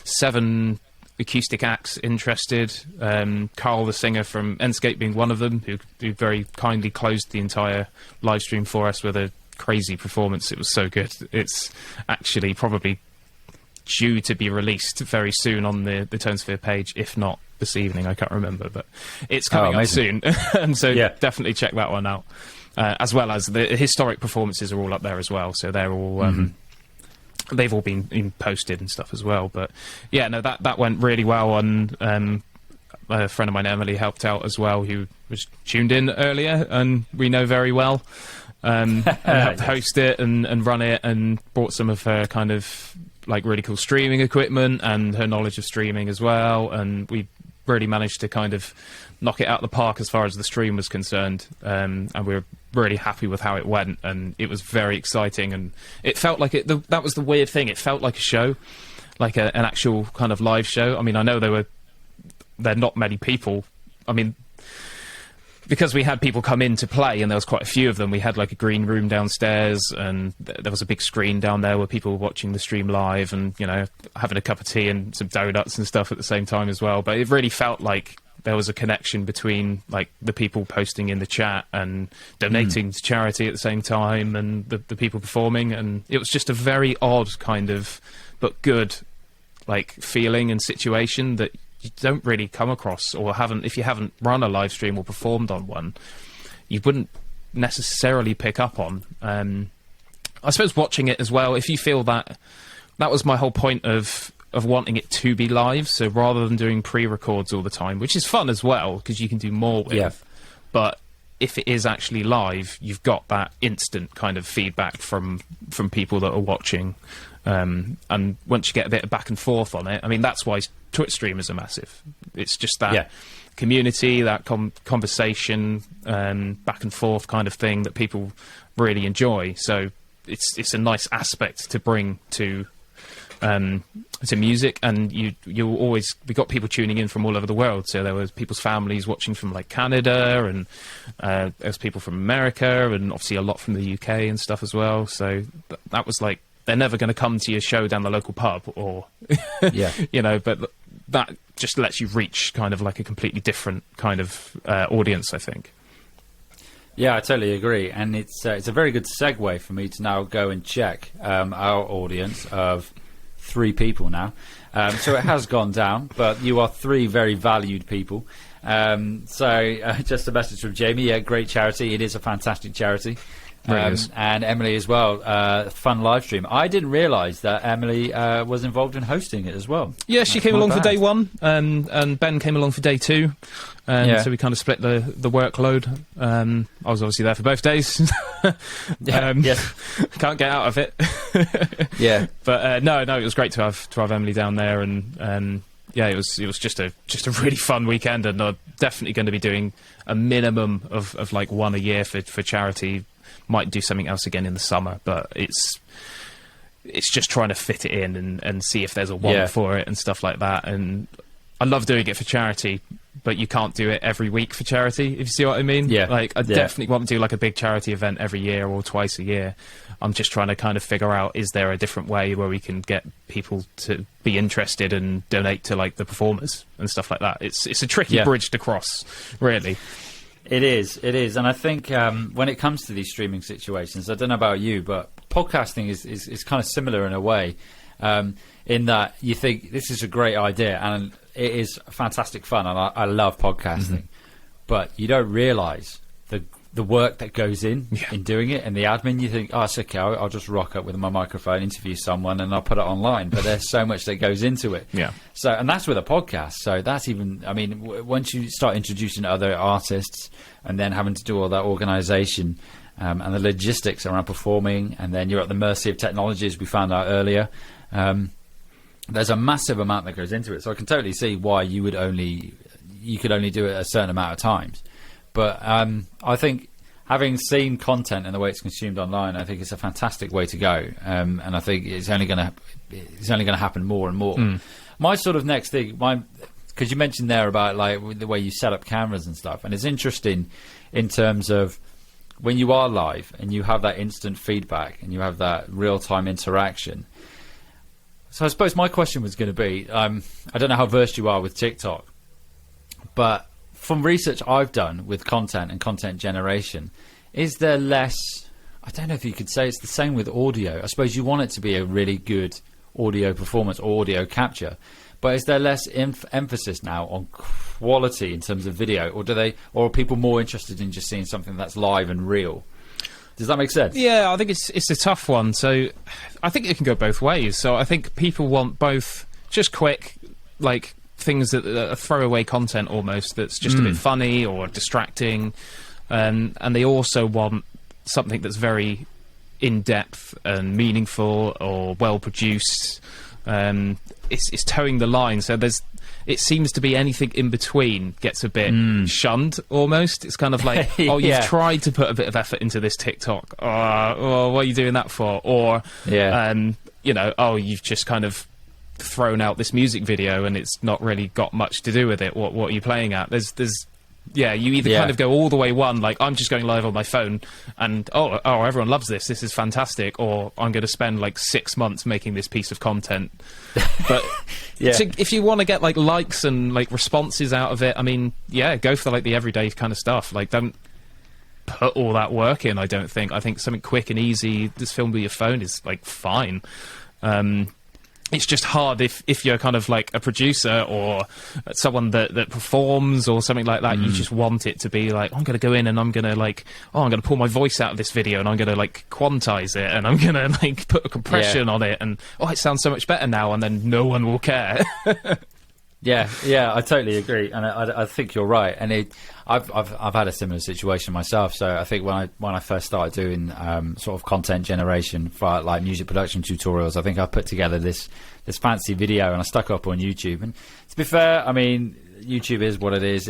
B: 7 acoustic acts interested, Carl the singer from Enscape being one of them, who very kindly closed the entire live stream for us with a crazy performance. It was so good. It's actually probably due to be released very soon on the ToneSphere page, if not this evening. I can't remember, but it's coming up soon. And so definitely check that one out, as well as the historic performances are all up there as well, so they're all they've all been posted and stuff as well. But yeah, no, that went really well, and a friend of mine, Emily, helped out as well, who was tuned in earlier and we know very well, and helped host it and run it, and brought some of her kind of like really cool streaming equipment and her knowledge of streaming as well, and we really managed to kind of knock it out of the park as far as the stream was concerned, and we were really happy with how it went, and it was very exciting, and it felt like that was the weird thing. It felt like a show, like an actual kind of live show. I mean, I know there are not many people. I mean, because we had people come in to play, and there was quite a few of them, we had like a green room downstairs, and there was a big screen down there where people were watching the stream live and, you know, having a cup of tea and some donuts and stuff at the same time as well. But it really felt like there was a connection between like the people posting in the chat and donating to charity at the same time, and the people performing, and it was just a very odd kind of, but good, like feeling and situation that you don't really come across, or if you haven't run a live stream or performed on one, you wouldn't necessarily pick up on. I suppose watching it as well, if you feel that was my whole point of wanting it to be live, so rather than doing pre-records all the time, which is fun as well because you can do more with, but if it is actually live, you've got that instant kind of feedback from people that are watching. And once you get a bit of back and forth on it, I mean, that's why Twitch streamers are massive. It's just that community, that conversation, back and forth kind of thing that people really enjoy. So it's a nice aspect to bring to music, and we got people tuning in from all over the world. So there was people's families watching from like Canada, and there's people from America, and obviously a lot from the UK and stuff as well. So that was like, they're never going to come to your show down the local pub, or you know, but that just lets you reach kind of like a completely different kind of audience, I think.
A: Yeah, I totally agree, and it's a very good segue for me to now go and check our audience of 3 people now. So it has gone down, but you are 3 very valued people. Just a message from Jamie. Yeah, great charity. It is a fantastic charity. And Emily as well. Fun live stream. I didn't realise that Emily was involved in hosting it as well.
B: Yeah, she came along for day 1, and Ben came along for day 2. So we kind of split the workload. I was obviously there for both days.
A: Yes.
B: Can't get out of it.
A: Yeah.
B: But no, it was great to have Emily down there, and yeah, it was just a really fun weekend, and I'm definitely going to be doing a minimum of like 1 a year for charity. Might do something else again in the summer, but it's just trying to fit it in and see if there's a want for it and stuff like that. And I love doing it for charity, but you can't do it every week for charity, if you see what I mean.
A: Yeah.
B: Like, I definitely want to do like a big charity event every year or twice a year. I'm just trying to kind of figure out, is there a different way where we can get people to be interested and donate to like the performers and stuff like that. It's a tricky bridge to cross, really.
A: It is, and I think when it comes to these streaming situations, I don't know about you, but podcasting is kind of similar in a way, in that you think this is a great idea and it is fantastic fun, and I love podcasting, but you don't realise the work that goes in doing it, and the admin. You think, oh, it's okay, I'll just rock up with my microphone, interview someone, and I'll put it online. But there's so much that goes into it.
B: Yeah.
A: So, and that's with a podcast. So that's even, I mean, once you start introducing other artists and then having to do all that organisation and the logistics around performing, and then you're at the mercy of technology, as we found out earlier. There's a massive amount that goes into it. So I can totally see why you could only do it a certain amount of times. But I think, having seen content and the way it's consumed online, I think it's a fantastic way to go. And I think it's only going to happen more and more. My sort of next thing, because you mentioned there about like the way you set up cameras and stuff, and it's interesting in terms of when you are live and you have that instant feedback and you have that real-time interaction. So I suppose my question was going to be, I don't know how versed you are with TikTok, but from research I've done with content and content generation, is there less, I don't know if you could say it's the same with audio. I suppose you want it to be a really good audio performance or audio capture, but is there less emphasis now on quality in terms of video, or are people more interested in just seeing something that's live and real? Does that make sense?
B: Yeah, I think it's a tough one. So I think it can go both ways. So I think people want both just quick, like, things that are throwaway content almost, that's just a bit funny or distracting, and they also want something that's very in-depth and meaningful or well-produced. It's towing the line, so it seems to be anything in between gets a bit shunned almost. It's kind of like, oh, you've tried to put a bit of effort into this TikTok, or what are you doing that for? Or you know, oh, you've just kind of thrown out this music video and it's not really got much to do with it. What are you playing at? There's you either kind of go all the way one, like, I'm just going live on my phone and oh everyone loves this is fantastic, or I'm going to spend like 6 months making this piece of content. But if you want to get like likes and like responses out of it, I mean, go for like the everyday kind of stuff. Like, don't put all that work in. I think something quick and easy, this film with your phone, is like fine. It's just hard if you're kind of like a producer or someone that performs or something like that. You just want it to be like, I'm going to go in and I'm going to like, I'm going to pull my voice out of this video and I'm going to like quantize it and I'm going to like put a compression on it and it sounds so much better now, and then no one will care.
A: Yeah, I totally agree, and I think you're right. And I've had a similar situation myself. So I think when I first started doing sort of content generation for like music production tutorials, I think I put together this fancy video and I stuck it up on YouTube. And to be fair, I mean, YouTube is what it is.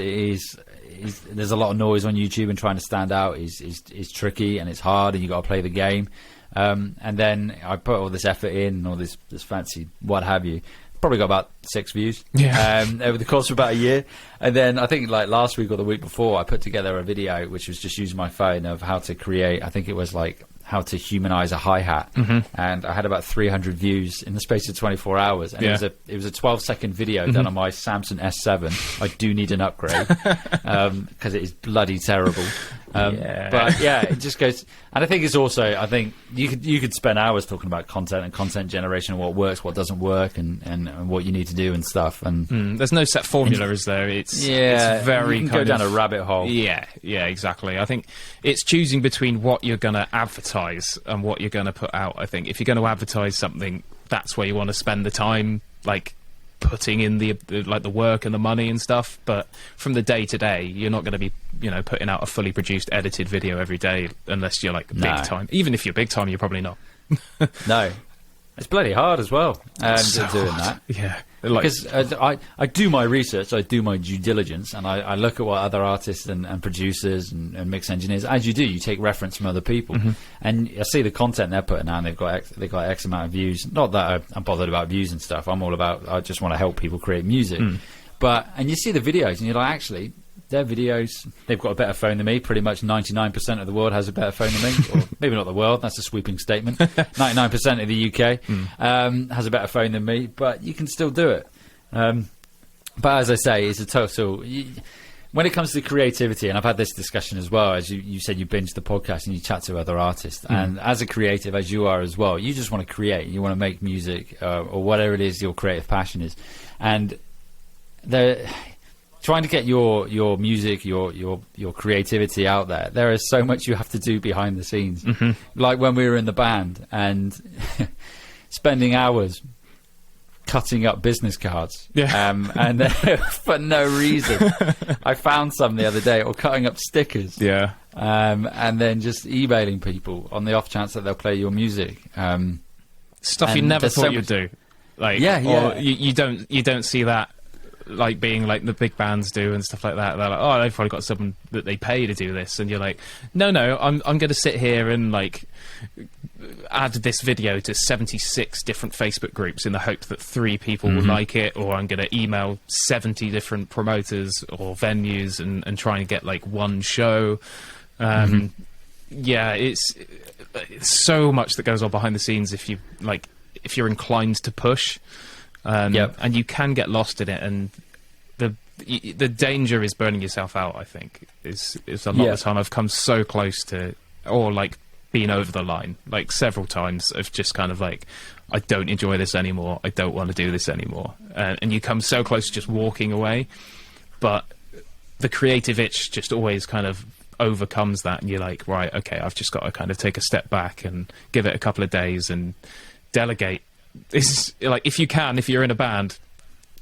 A: There's a lot of noise on YouTube, and trying to stand out is tricky and it's hard, and you got to play the game. And then I put all this effort in and all this fancy what have you. Probably got about 6 views over the course of about a year. And then I think like last week or the week before, I put together a video which was just using my phone of how to create, I think it was like how to humanize a hi-hat. And I had about 300 views in the space of 24 hours. And it was a 12-second video done on my Samsung S7. I do need an upgrade because it is bloody terrible. But yeah, it just goes, and I think it's also, I think you could spend hours talking about content and content generation and what works, what doesn't work, and what you need to do and stuff. And
B: there's no set formula, is there? It's very
A: you can go down a rabbit hole.
B: Yeah, exactly. I think it's choosing between what you're going to advertise and what you're going to put out. I think if you're going to advertise something, that's where you want to spend the time, like putting in the work and the money and stuff. But from the day to day, you're not going to be putting out a fully produced edited video every day unless you're like big time. Even if you're big time, you're probably not.
A: No, it's bloody hard as well
B: so
A: doing
B: hard.
A: that. Because I do my research, I do my due diligence, and I look at what other artists and producers and mix engineers, as you do, you take reference from other people, and I see the content they're putting out, and they've got X amount of views. Not that I'm bothered about views and stuff. I'm all about, I just want to help people create music. And you see the videos, and you're like, actually, their videos, they've got a better phone than me. Pretty much 99% of the world has a better phone than me. Or maybe not the world, that's a sweeping statement. 99% of the UK has a better phone than me, but you can still do it. But as I say, it's a total... When it comes to creativity, and I've had this discussion as well, as you said, you binge the podcast and you chat to other artists. And as a creative, as you are as well, you just want to create. You want to make music or whatever it is your creative passion is. And trying to get your music, your creativity out there, there is so much you have to do behind the scenes. Like when we were in the band and spending hours cutting up business cards, and for no reason. I found some the other day, or cutting up stickers, and then just emailing people on the off chance that they'll play your music.
B: Stuff you never thought you'd do. Like, or you don't see that. Like being like the big bands do and stuff like that. They're like, oh, they've probably got someone that they pay to do this, and you're like, no, I'm going to sit here and like add this video to 76 different Facebook groups in the hope that 3 people will like it, or I'm going to email 70 different promoters or venues and try and get like one show. It's so much that goes on behind the scenes if you're inclined to push. And you can get lost in it, and the danger is burning yourself out. I think is a lot of the time I've come so close to, or like been over the line, like several times of just kind of like, I don't enjoy this anymore. I don't want to do this anymore, and you come so close to just walking away, but the creative itch just always kind of overcomes that, and you're like, right, okay, I've just got to kind of take a step back and give it a couple of days and delegate. It's like, if you're in a band,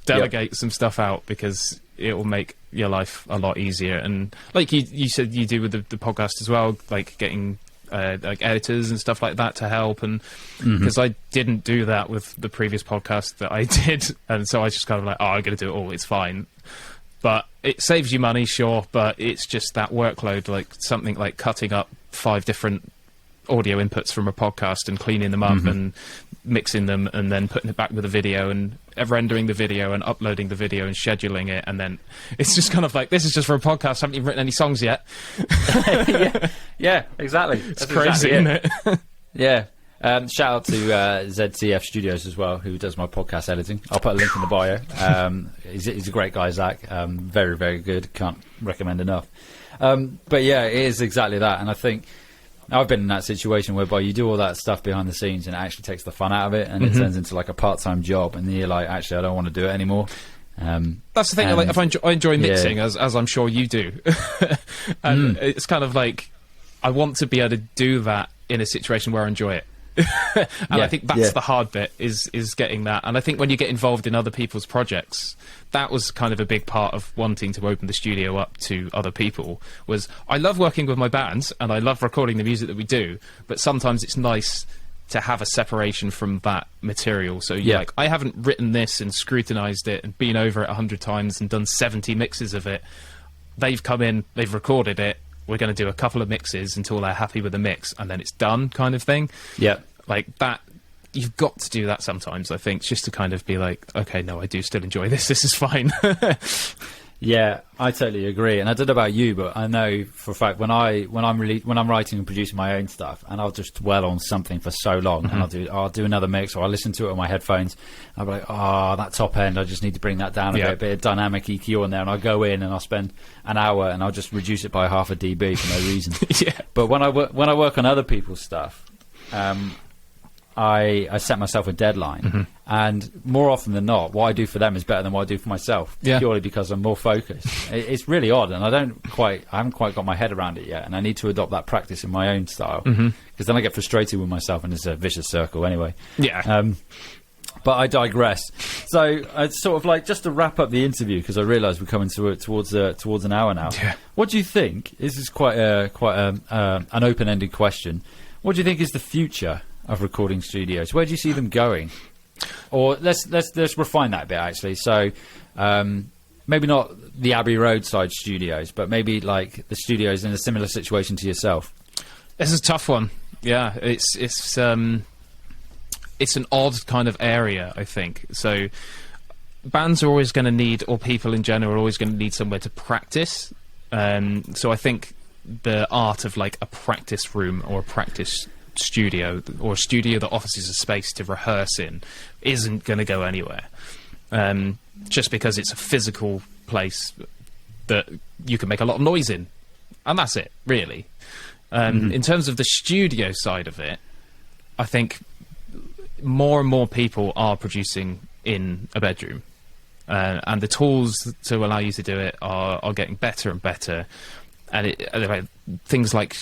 B: delegate some stuff out, because it will make your life a lot easier. And like you said you do with the podcast as well, like getting like editors and stuff like that to help, and because I didn't do that with the previous podcast that I did, and so I just kind of like, I'm gonna do it all, it's fine. But it saves you money, sure, but it's just that workload, like something like cutting up 5 different audio inputs from a podcast and cleaning them up and mixing them and then putting it back with a video and rendering the video and uploading the video and scheduling it, and then it's just kind of like, this is just for a podcast, I haven't even written any songs yet.
A: Exactly.
B: It's crazy, isn't it?
A: Shout out to ZTF Studios as well, who does my podcast editing. I'll put a link in the bio. He's a great guy, Zach. Very, very good. Can't recommend enough. But yeah, it is exactly that. And I think I've been in that situation whereby you do all that stuff behind the scenes and it actually takes the fun out of it, and it turns into like a part-time job, and then you're like, actually, I don't want to do it anymore.
B: That's the thing. Like, if I enjoy mixing, as I'm sure you do, and it's kind of like, I want to be able to do that in a situation where I enjoy it. And I think that's the hard bit, is getting that. And I think when you get involved in other people's projects, that was kind of a big part of wanting to open the studio up to other people, was I love working with my bands and I love recording the music that we do, but sometimes it's nice to have a separation from that material. So you're like, I haven't written this and scrutinized it and been over it 100 times and done 70 mixes of it. They've come in, they've recorded it, we're going to do a couple of mixes until they're happy with the mix, and then it's done, kind of thing. Like that, you've got to do that sometimes, I think, just to kind of be like, okay, no, I do still enjoy this is fine.
A: Yeah, I totally agree, and I don't know about you, but I know for a fact when I'm writing and producing my own stuff, and I'll just dwell on something for so long, and I'll do another mix, or I'll listen to it on my headphones. And I'll be like, that top end, I just need to bring that down a bit of dynamic EQ on there, and I'll go in and I'll spend an hour and I'll just reduce it by half a dB for no reason.
B: Yeah.
A: But when I work on other people's stuff, I set myself a deadline, and more often than not, what I do for them is better than what I do for myself, purely because I'm more focused. It's really odd, and I haven't quite got my head around it yet, and I need to adopt that practice in my own style, because then I get frustrated with myself, and it's a vicious circle anyway.
B: Yeah.
A: But I digress. So it's sort of like, just to wrap up the interview, because I realise we're coming towards an hour now.
B: Yeah.
A: What do you think? This is quite an open-ended question. What do you think is the future of recording studios? Where do you see them going? Or let's refine that a bit, actually. So maybe not the Abbey Road side studios, but maybe like the studios in a similar situation to yourself.
B: This is a tough one. Yeah, it's an odd kind of area, I think. So bands are always going to need, or people in general are always going to need somewhere to practice. So I think the art of like a practice room or a practice studio, or a studio that offers a space to rehearse in, isn't going to go anywhere, just because it's a physical place that you can make a lot of noise in, and that's it, really. In terms of the studio side of it, I think more and more people are producing in a bedroom, and the tools to allow you to do it are getting better and better, and things like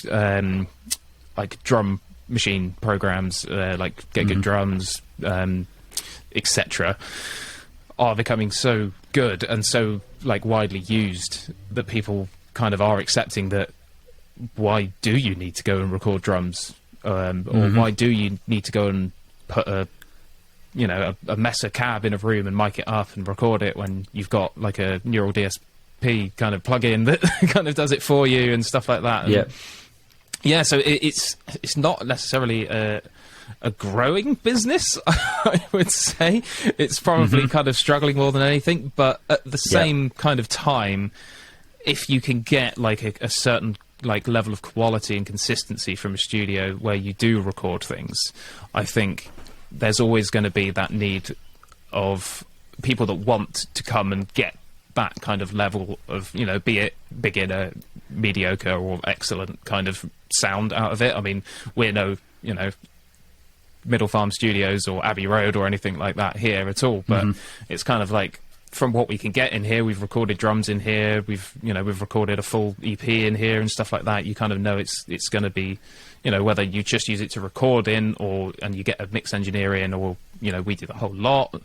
B: drum machine programs, like Get Good Drums, etc., are becoming so good and so like widely used that people kind of are accepting that, why do you need to go and record drums, or why do you need to go and put a Mesa cab in a room and mic it up and record it when you've got like a neural DSP kind of plug-in that kind of does it for you and stuff like that. And yeah, so it's not necessarily a growing business, I would say. It's probably kind of struggling more than anything, but at the same kind of time, if you can get like a certain like level of quality and consistency from a studio where you do record things, I think there's always going to be that need of people that want to come and get that kind of level of, be it beginner, mediocre, or excellent kind of sound out of it. I mean, we're no, Middle Farm Studios or Abbey Road or anything like that here at all, but it's kind of like, from what we can get in here, we've recorded drums in here, we've recorded a full EP in here and stuff like that. You kind of know it's going to be, whether you just use it to record in, and you get a mix engineer in, or we do the whole lot.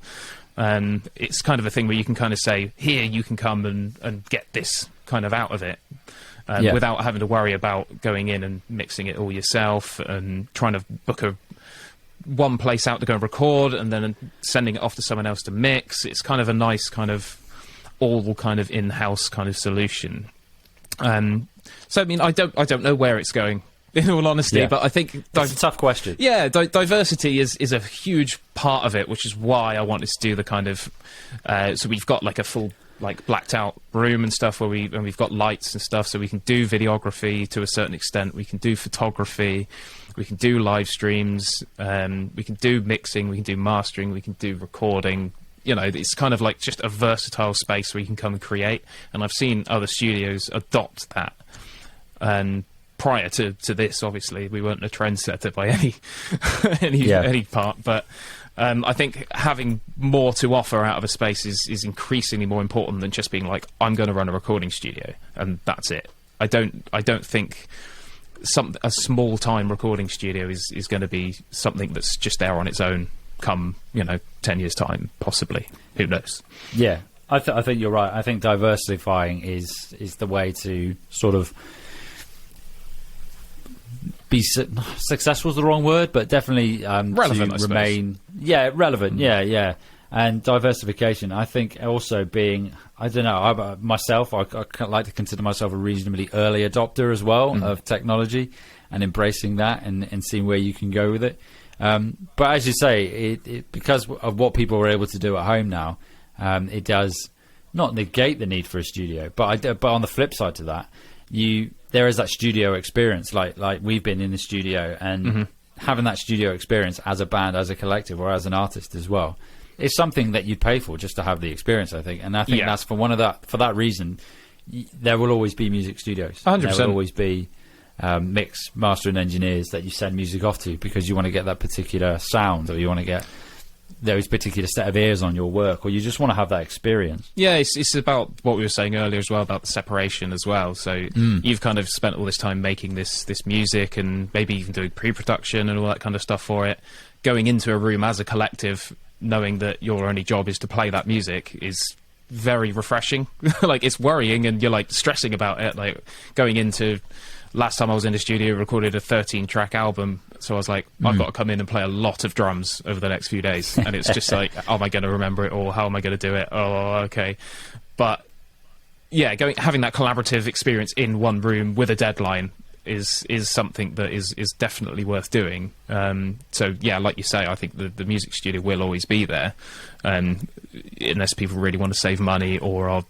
B: And it's kind of a thing where you can kind of say, here you can come and get this kind of out of it, without having to worry about going in and mixing it all yourself and trying to book one place out to go and record and then sending it off to someone else to mix. It's kind of a nice kind of all kind of in-house kind of solution. So I mean, I don't know where it's going, in all honesty, but I think
A: it's a tough question.
B: Yeah, diversity is a huge part of it, which is why I wanted to do the kind of so we've got like a full like blacked out room and stuff where we've got lights and stuff, so we can do videography to a certain extent, we can do photography, we can do live streams, we can do mixing, we can do mastering, we can do recording. It's kind of like just a versatile space where you can come and create, and I've seen other studios adopt that. And prior to this, obviously, we weren't a trendsetter by any part, but I think having more to offer out of a space is increasingly more important than just being like, I'm going to run a recording studio and that's it. I don't think a small time recording studio is going to be something that's just there on its own come 10 years time, possibly. Who knows?
A: Yeah, I think you're right. I think diversifying is the way to sort of be successful is the wrong word, but definitely
B: relevant,
A: to remain relevant. And diversification, I think, also being, I don't know, I like to consider myself a reasonably early adopter as well of technology, and embracing that and seeing where you can go with it. But as you say, it because of what people are able to do at home now, it does not negate the need for a studio, but on the flip side to that, there is that studio experience, like we've been in the studio, and having that studio experience as a band, as a collective, or as an artist as well, is something that you'd pay for just to have the experience, I think. And I think that's for that reason, there will always be music studios.
B: 100%.
A: There will always be mix, mastering engineers that you send music off to because you want to get that particular sound, or you want to get those particular set of ears on your work, or you just want to have that experience.
B: Yeah, it's about what we were saying earlier as well, about the separation as well. So you've kind of spent all this time making this music, and maybe even doing pre-production and all that kind of stuff for it. Going into a room as a collective, knowing that your only job is to play that music, is very refreshing. Like, it's worrying, and you're like stressing about it. Like, going into last time I was in the studio, recorded a 13-track album, so I was like, I've got to come in and play a lot of drums over the next few days, and it's just like, how am I going to remember it, or how am I going to do it? Oh, okay. But yeah, having that collaborative experience in one room with a deadline is something that is definitely worth doing. So yeah, like you say, I think the music studio will always be there, unless people really want to save money, or are,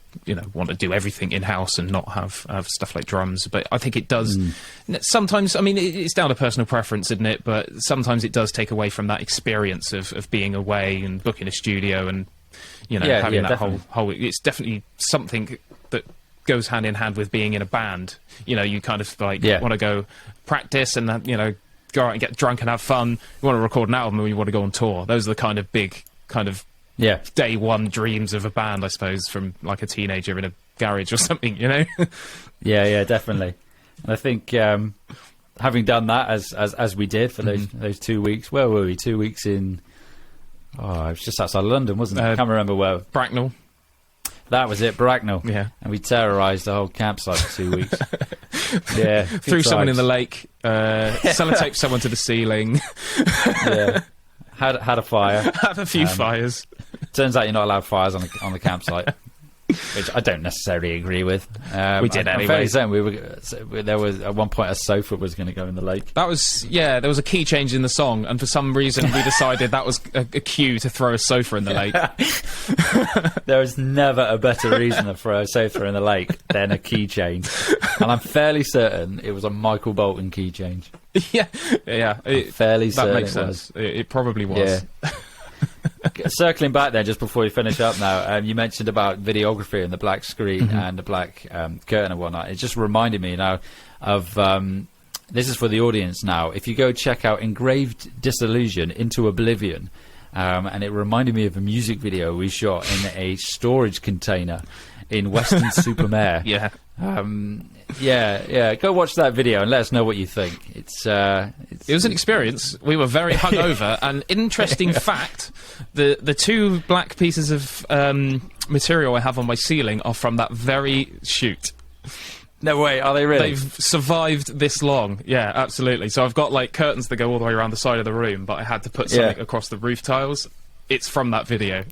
B: want to do everything in-house and not have stuff like drums. But I think it does sometimes. I mean, it's down to personal preference, isn't it? But sometimes it does take away from that experience of being away and booking a studio, and having that whole. It's definitely something that goes hand in hand with being in a band. You kind of like want to go practice and go out and get drunk and have fun. You want to record an album, and you want to go on tour. Those are the kind of big day one dreams of a band, I suppose, from like a teenager in a garage or something.
A: Yeah, definitely. And I think having done that as we did for those 2 weeks. Where were we? 2 weeks in? Oh, it was just outside London, wasn't it? I can't remember where.
B: Bracknell.
A: That was it, Bracknell.
B: Yeah.
A: And we terrorised the whole campsite for 2 weeks. Yeah.
B: Threw someone in the lake, sellotaped someone to the ceiling.
A: Yeah. Had a fire.
B: Had a few fires.
A: Turns out you're not allowed fires on the campsite, which I don't necessarily agree with.
B: We did anyway.
A: I'm fairly certain there was at one point a sofa was going to go in the lake.
B: That was there was a key change in the song, and for some reason we decided that was a cue to throw a sofa in the lake.
A: There is never a better reason to throw a sofa in the lake than a key change, and I'm fairly certain it was a Michael Bolton key change.
B: Yeah.
A: Fairly certain
B: that makes sense. It probably was.
A: Yeah. Circling back there, just before we finish up now, you mentioned about videography and the black screen and the black curtain and whatnot. It just reminded me now of this is for the audience now. If you go check out Engraved Disillusion Into Oblivion, and it reminded me of a music video we shot in a storage container in Weston-super-Mare.
B: Yeah.
A: Yeah. Go watch that video and let us know what you think. It
B: was an experience. We were very hungover. And interesting fact, the two black pieces of material I have on my ceiling are from that very shoot.
A: No way, are they really?
B: They've survived this long. Yeah, absolutely. So I've got like curtains that go all the way around the side of the room, but I had to put something across the roof tiles. It's from that video.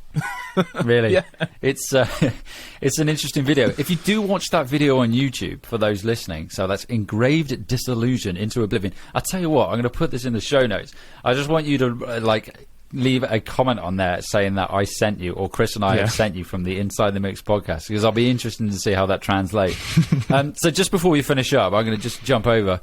A: Really?
B: Yeah.
A: It's an interesting video. If you do watch that video on YouTube, for those listening, so that's Engraved Disillusion Into Oblivion. I'll tell you what, I'm going to put this in the show notes. I just want you to leave a comment on there saying that I sent you, or Chris and I have sent you from the Inside the Mix podcast, because I'll be interested to see how that translates. So just before we finish up, I'm going to just jump over.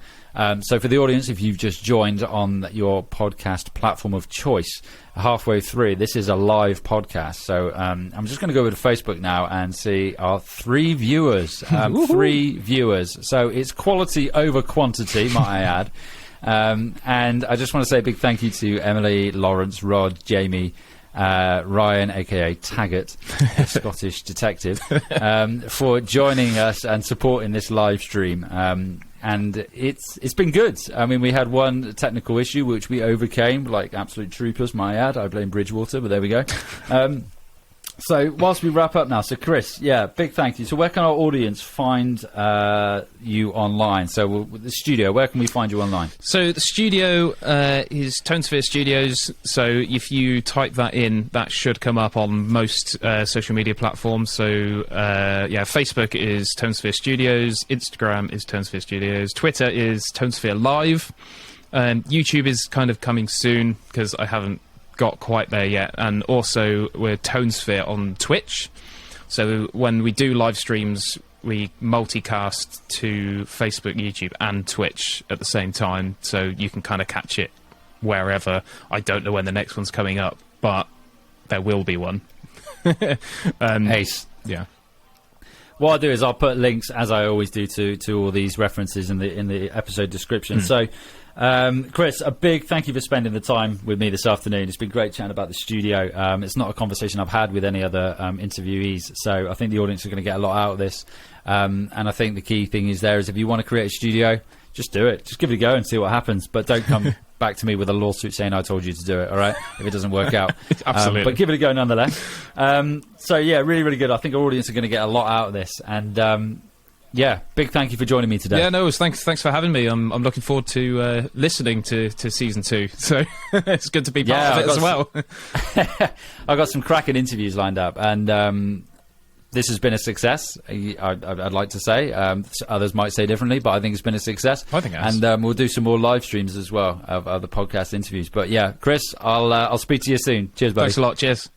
A: So for the audience, if you've just joined on your podcast platform of choice, halfway through, this is a live podcast. So I'm just going to go over to Facebook now and see our 3 viewers. 3 viewers. So it's quality over quantity, might I add. And I just want to say a big thank you to Emily, Lawrence, Rod, Jamie, Ryan, aka Taggart, a Scottish detective, for joining us and supporting this live stream. And it's been good. I mean, we had one technical issue which we overcame like absolute troopers, my ad. I blame Bridgewater, but there we go. So whilst we wrap up now, so Chris, big thank you. So where can our audience find you online? So the studio, where can we find you online? So
B: the studio is ToneSphere Studios. So if you type that in, that should come up on most social media platforms. So Facebook is ToneSphere Studios, Instagram is ToneSphere Studios, Twitter is ToneSphere Live, YouTube is kind of coming soon because I haven't got quite there yet, and also we're ToneSphere on Twitch. So when we do live streams, we multicast to Facebook, YouTube, and Twitch at the same time, so you can kind of catch it wherever. I don't know when the next one's coming up, but there will be one.
A: Ace.
B: Yeah.
A: What I'll do is I'll put links, as I always do, to all these references in the episode description. So, Chris, a big thank you for spending the time with me this afternoon. It's been great chatting about the studio. It's not a conversation I've had with any other interviewees, so I think the audience are going to get a lot out of this. And I think the key thing is if you want to create a studio, just do it. Just give it a go and see what happens. But don't come back to me with a lawsuit saying I told you to do it, all right, if it doesn't work out.
B: Absolutely.
A: But give it a go nonetheless. So, yeah, really, really good. I think our audience are going to get a lot out of this. And, yeah, big thank you for joining me today.
B: Yeah, no, thanks for having me. I'm looking forward to listening to season 2. So it's good to be part of it as well.
A: I've got some cracking interviews lined up, and this has been a success. I'd like to say. Others might say differently, but I think it's been a success.
B: I think it has.
A: And we'll do some more live streams as well of the podcast interviews. But yeah, Chris, I'll speak to you soon. Cheers, buddy.
B: Thanks a lot. Cheers.